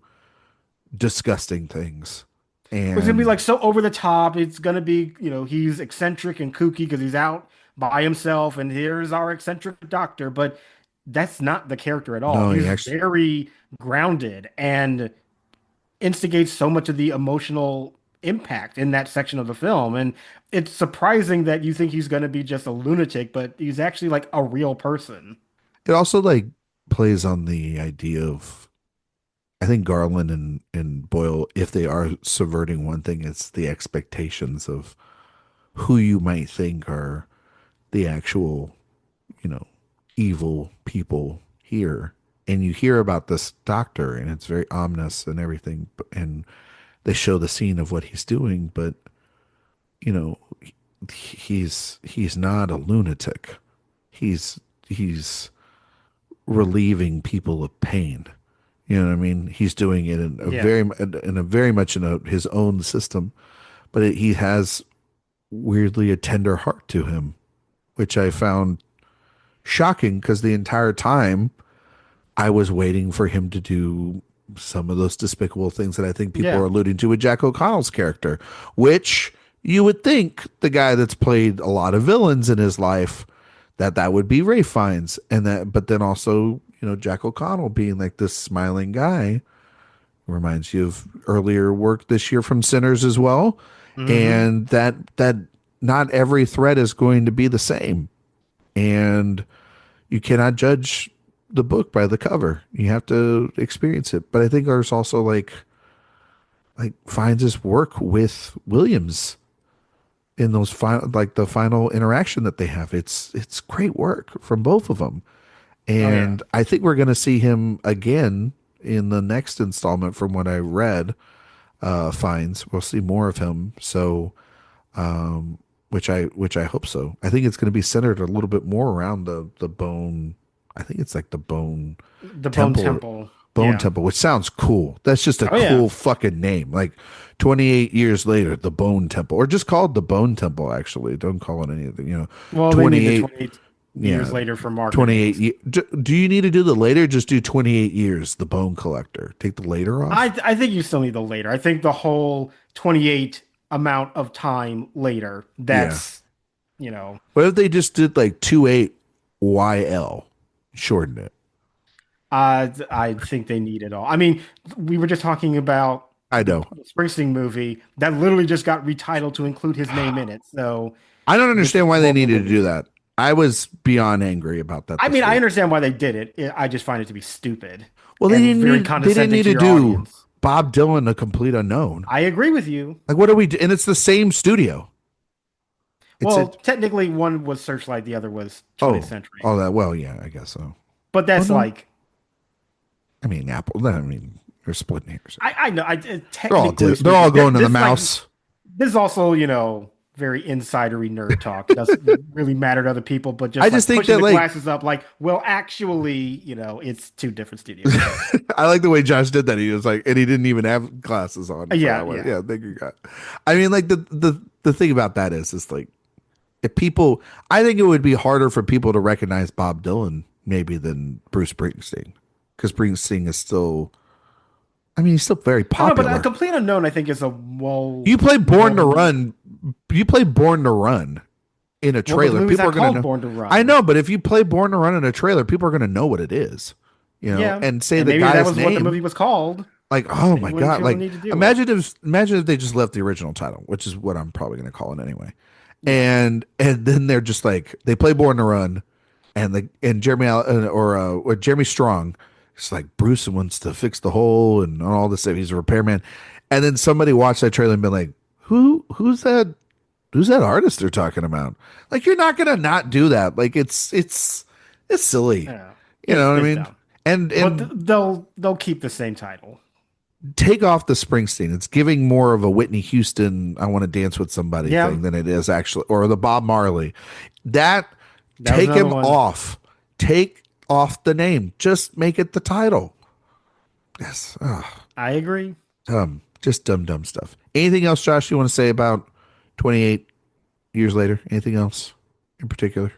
disgusting things. it's gonna be And like so over the top. It's gonna be, he's eccentric and kooky because he's out by himself, and here's our eccentric doctor. But that's not the character at all. no, he He's actually, very grounded and instigates so much of the emotional impact in that section of the film. And it's surprising that you think he's gonna be just a lunatic, but he's actually like a real person. it also like plays on the idea of, I think Garland and Boyle, if they are subverting one thing, it's the expectations of who you might think are the actual, you know, evil people here. And you hear about this doctor and it's very ominous and everything. And they show the scene of what he's doing, but you know, he's not a lunatic. He's relieving people of pain. You know what I mean? He's doing it Yeah. in a very much in his own system, but he has weirdly a tender heart to him, which I found shocking because the entire time I was waiting for him to do some of those despicable things that I think people are Yeah. alluding to with Jack O'Connell's character, which you would think the guy that's played a lot of villains in his life that would be Ray Fiennes, and that, but then also Jack O'Connell being like this smiling guy reminds you of earlier work this year from Sinners as well, Hmm. and that not every threat is going to be the same, and you cannot judge the book by the cover. You have to experience it. But I think there's also like finds his work with Williams in those final, like the final interaction that they have. It's great work from both of them. Oh yeah. And I think we're going to see him again in the next installment from what I read. Finds we'll see more of him. So which I hope so. I think it's going to be centered a little bit more around the bone. I think it's like the bone The Bone temple or Temple. bone Yeah. temple, which sounds cool. That's just a Oh yeah. cool fucking name. Like 28 years later, the bone temple, or just call it the bone temple. Actually, don't call it anything. Well, they need the 28. 28 years Yeah, later for marketing. 28. Do you need to do the later? Just do 28 years. The bone collector. Take the later off. I think you still need the later. I think the whole 28 amount of time later, Yeah. that's, you know, What if they just did like 28YL? Shorten it. I think they need it all. I mean, we were just talking about I the know. Springsteen movie that literally just got retitled to include his name in it. So I don't this understand is why they one of the needed to do movies. that. I was beyond angry about that I mean, this I week. understand why they did it. I just find it to be stupid Well, and very they didn't condescending need to to your do audience. Bob Dylan a complete unknown. I agree with you. Like what are we and it's the same studio. It's Well, it technically, one was Searchlight, the other was 20th oh, Century. oh that well, yeah, I guess so. But Oh that's no. like, I mean Apple, I mean they're splitting hairs. I know, technically They're all speaking, going to the this like mouse. this is also, very insidery nerd talk. It doesn't really matter to other people, but I just just like think pushing that the like glasses up, like, well, actually, it's two different studios. But I like the way Josh did that. He was like, and he didn't even have glasses on for yeah, that one. yeah. Yeah, thank you, God. I mean, like the thing about that is like if people, I think it would be harder for people to recognize Bob Dylan maybe than Bruce Springsteen because Springsteen is still, I mean, he's still very I don't know, but a popular. complete unknown, I think, is a well You play Born to known. Run, you play Born to Run in a Well, but the trailer. movie's People are not gonna called know. Born to I Run. know, but if you play Born to Run in a trailer, people are gonna know what it is, Yeah, and say and the maybe that guy's was what the name. movie was called. Like, oh They my wouldn't God. feel the Like, need to do it. imagine if they just left the original title, which is what I'm probably gonna call it anyway. Yeah. And then they're just like they play Born to Run, and or Jeremy Strong, it's like Bruce wants to fix the hole and all this stuff. He's a repairman, and then somebody watched that trailer and been like, who's that? Who's that artist they're talking about? Like, you're not gonna not do that. Like, it's silly. Yeah. You know what I It's mean? dumb. And But and they'll keep the same title. take off the Springsteen. It's giving more of a Whitney Houston, I want to dance with somebody Yeah, thing than it is actually, or the Bob Marley. That that was take another him one. off. Take off the name. Just make it the title. Yes. Ugh, I agree. just dumb stuff. Anything else, Josh, you want to say about 28 years later? Anything else in particular?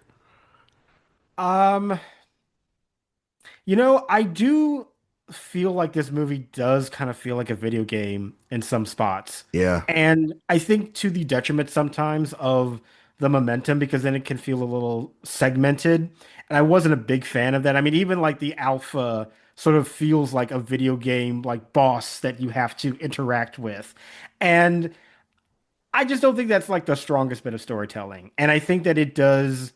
Um, I do feel like this movie does kind of feel like a video game in some spots. Yeah. And I think to the detriment sometimes of the momentum because then it can feel a little segmented. And I wasn't a big fan of that. I mean, even like the alpha sort of feels like a video game like boss that you have to interact with. And I just don't think that's like the strongest bit of storytelling. And I think that it does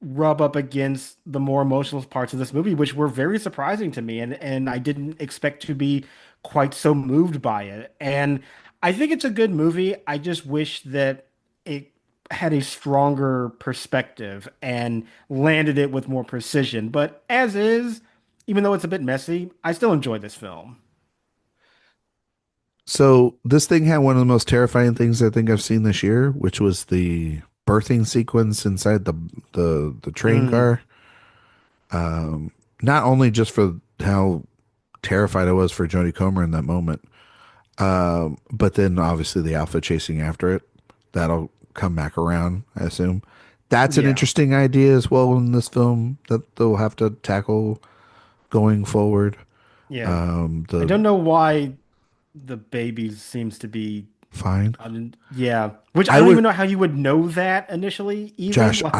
rub up against the more emotional parts of this movie, which were very surprising to me, and I didn't expect to be quite so moved by it. And I think it's a good movie. I just wish that it had a stronger perspective and landed it with more precision. But as is, even though it's a bit messy, I still enjoy this film. So this thing had one of the most terrifying things I think I've seen this year, which was the birthing sequence inside the train Mm, car. Not only just for how terrified I was for Jodie Comer in that moment, but then obviously the alpha chasing after it. That'll come back around, I assume. That's an yeah, interesting idea as well in this film that they'll have to tackle going forward. yeah. I The don't know why the baby seems to be fine. yeah, which I I don't would even know how you would know that initially, even Josh, like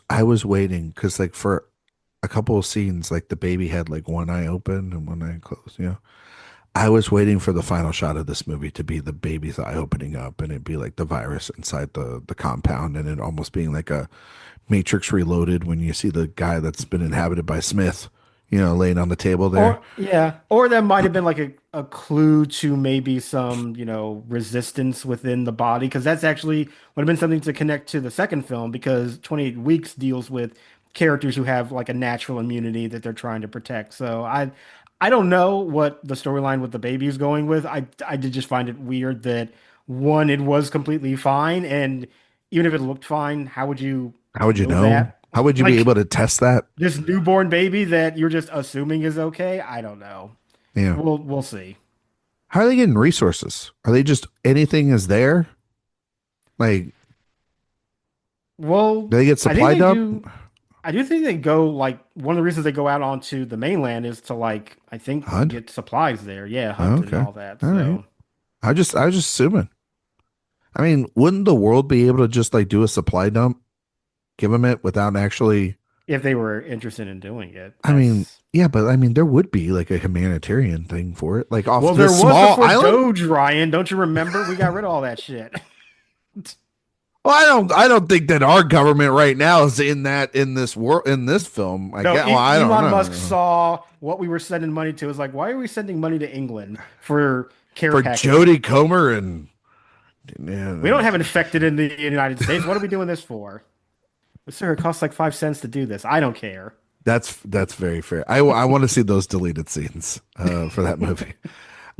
I was waiting because like for a couple of scenes, like the baby had like one eye open and one eye closed, you know. I was waiting for the final shot of this movie to be the baby's eye opening up and it'd be like the virus inside the compound and it almost being like a Matrix Reloaded when you see the guy that's been inhabited by Smith, you know, laying on the table there. or yeah, or that might have been like a clue to maybe some, resistance within the body, because that's actually would have been something to connect to the second film, because 28 Weeks deals with characters who have like a natural immunity that they're trying to protect. So I don't know what the storyline with the baby is going with. I did just find it weird that one, it was completely fine, and even if it looked fine, how would you How would you know know? that? How would you be Like, able to test that? this newborn baby that you're just assuming is okay? I don't know. Yeah. We'll see. How are they getting resources? Are they just anything is there? Like, Well, do they get I think supply they dump? do. I do think they go, like, one of the reasons they go out onto the mainland is to, like, I think Hunt? get supplies there. Yeah, Oh, hunt and okay. all that. All right. So I was just assuming. I mean, wouldn't the world be able to just like do a supply dump, give them it without actually? if they were interested in doing it, I mean, that's yeah, but I mean, there would be like a humanitarian thing for it, like off well, there this was small before island. Doge, Ryan. Don't you remember? We got rid of all that shit. Well, I don't think that our government right now is in that in this world in this film. I No, get. Well, I don't Elon Musk know. saw what we were sending money to. Is like, why are we sending money to England for care For packages? Jodie Comer and We don't yeah, have infected in the United States. What are we doing this for? But sir, it costs like 5 cents to do this. I don't care. that's very fair. I want to see those deleted scenes for that movie.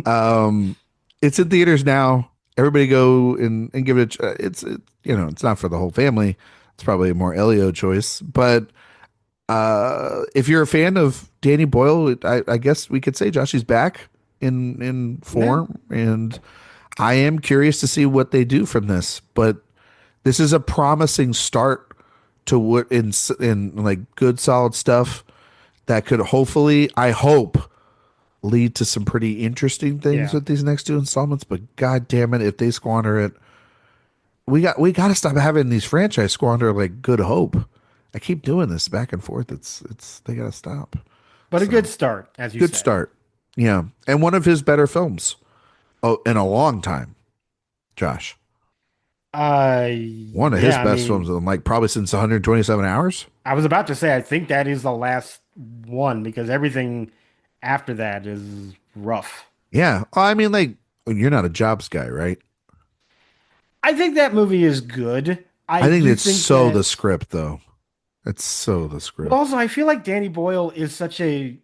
Um, it's in theaters now. Everybody go and give it. You know, it's not for the whole family. It's probably a more Elio choice. But if you're a fan of Danny Boyle, I guess we could say Josh is back in Yeah, form, and I am curious to see what they do from this. But this is a promising start to what in like good solid stuff that could hopefully, I hope, lead to some pretty interesting things yeah. with these next two installments. But god damn it, if they squander it, we got to stop having these franchise squander like Good Hope. I keep doing this back and forth. It's they got to stop. But a good So start, as you good said. start, yeah, and one of his better films, oh, in a long time, Josh. One of his Yeah, I best films, mean, like probably since 127 hours. I was about to say, I think that is the last one because everything after that is rough. Yeah, I mean, like you're not a Jobs guy, right? I think that movie is good. I I think do it's think so the that, script though. It's so the well, script. also, I feel like Danny Boyle is such a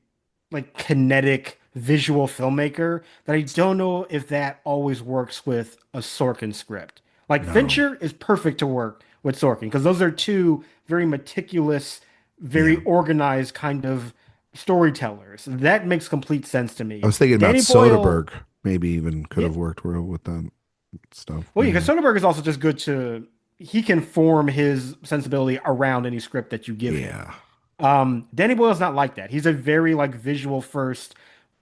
like kinetic visual filmmaker that I don't know if that always works with a Sorkin script. Like No. Fincher is perfect to work with Sorkin because those are two very meticulous, very Yeah. organized kind of storytellers. That makes complete sense to I me. was thinking about Danny Boyle, Soderbergh. Maybe even could yeah, have worked well with that stuff. well, yeah, because Soderbergh is also just good to he can form his sensibility around any script that you give him. Yeah. Danny Boyle's not like that. He's a very like visual first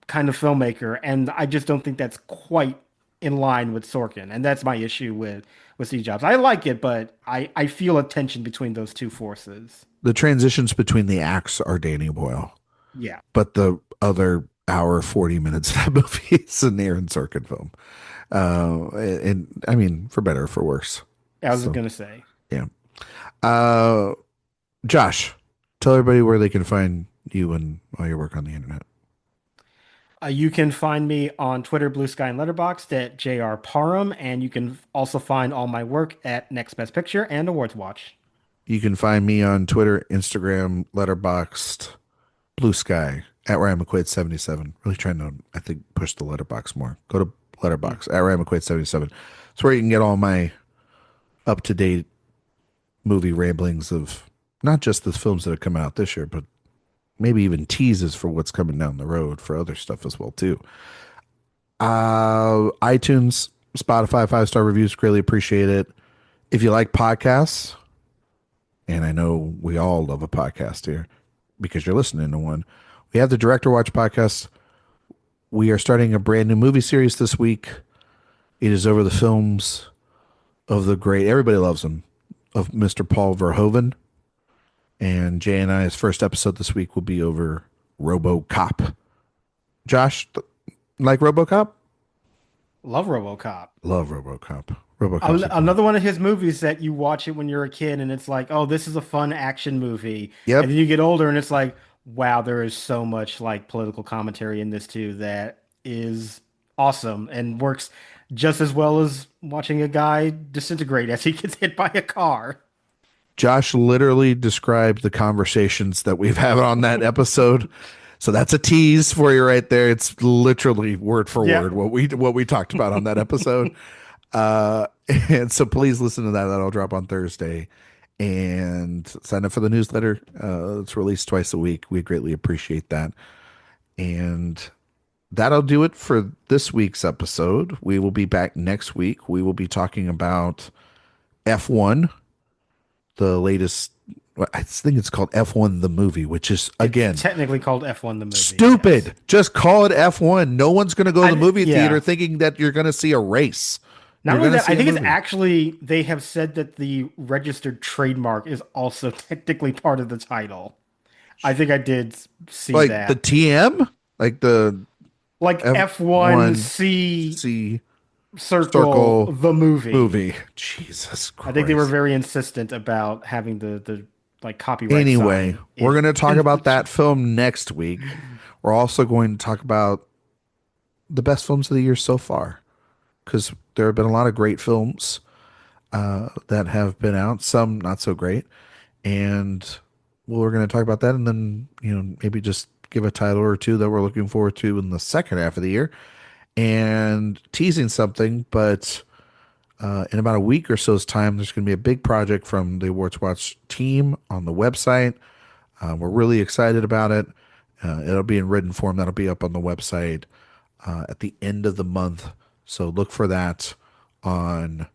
kind of filmmaker, and I just don't think that's quite in line with Sorkin, and that's my issue with Steve Jobs. I like it, but I feel a tension between those two forces. The transitions between the acts are Danny Boyle, Yeah, but the other hour 40 minutes of that movie is an Aaron Sorkin film. And I mean, for better or for worse. I was So gonna say. yeah. Uh, Josh, tell everybody where they can find you and all your work on the internet. You can find me on Twitter, Blue Sky, and Letterboxd at JR Parham, and you can also find all my work at Next Best Picture and Awards Watch. You can find me on Twitter, Instagram, Letterboxd, Blue Sky at Ryan McQuade 77. Really trying to, I think, push the letterbox more. Go to Letterbox at Ryan McQuade 77. It's where you can get all my up to date movie ramblings of not just the films that have come out this year, but maybe even teases for what's coming down the road for other stuff as well too. iTunes, Spotify, 5-star reviews, greatly appreciate it. If you like podcasts, and I know we all love a podcast here because you're listening to one, we have the Director Watch Podcast. We are starting a brand new movie series this week. It is over the films of the great, everybody loves him, of Mr. Paul Verhoeven. And Jay and I's first episode this week will be over RoboCop. Josh, like RoboCop? Love RoboCop. Love RoboCop. RoboCop's Another one of his movies that you watch it when you're a kid and it's like, oh, this is a fun action movie. Yep. And then you get older and it's like, wow, there is so much like political commentary in this too that is awesome and works just as well as watching a guy disintegrate as he gets hit by a car. Josh literally described the conversations that we've had on that episode. So that's a tease for you right there. It's literally word for word what we talked about on that episode. And so please listen to that. That'll drop on Thursday. And sign up for the newsletter. It's released twice a week. We greatly appreciate that. And that'll do it for this week's episode. We will be back next week. We will be talking about F1, the latest. I think it's called F1 the movie, which is again it's technically called F1 the movie. Stupid. Yes. Just call it F1. No one's going to go to the movie theater yeah. thinking that you're going to see a race. Not only that, I think it's actually, they have said that the registered trademark is also technically part of the title. I think I did see like that. The TM? Like the F1 C circle the movie. Jesus Christ. I think they were very insistent about having the like copyright. Anyway, we're going to talk about that film next week. We're also going to talk about the best films of the year so far, because there have been a lot of great films that have been out, some not so great. And we're going to talk about that, and then, maybe just give a title or two that we're looking forward to in the second half of the year, and teasing something. But in about a week or so's time, there's going to be a big project from the AwardsWatch team on the website. We're really excited about it. It'll be in written form. That'll be up on the website at the end of the month. So look for that on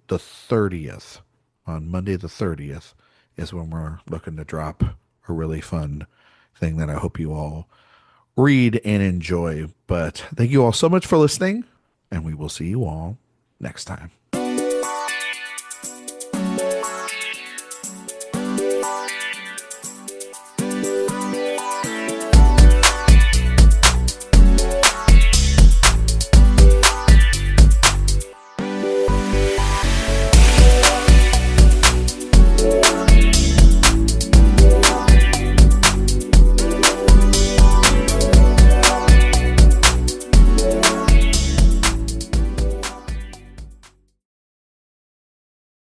the 30th. On Monday the 30th is when we're looking to drop a really fun thing that I hope you all read and enjoy. But thank you all so much for listening, and we will see you all next time.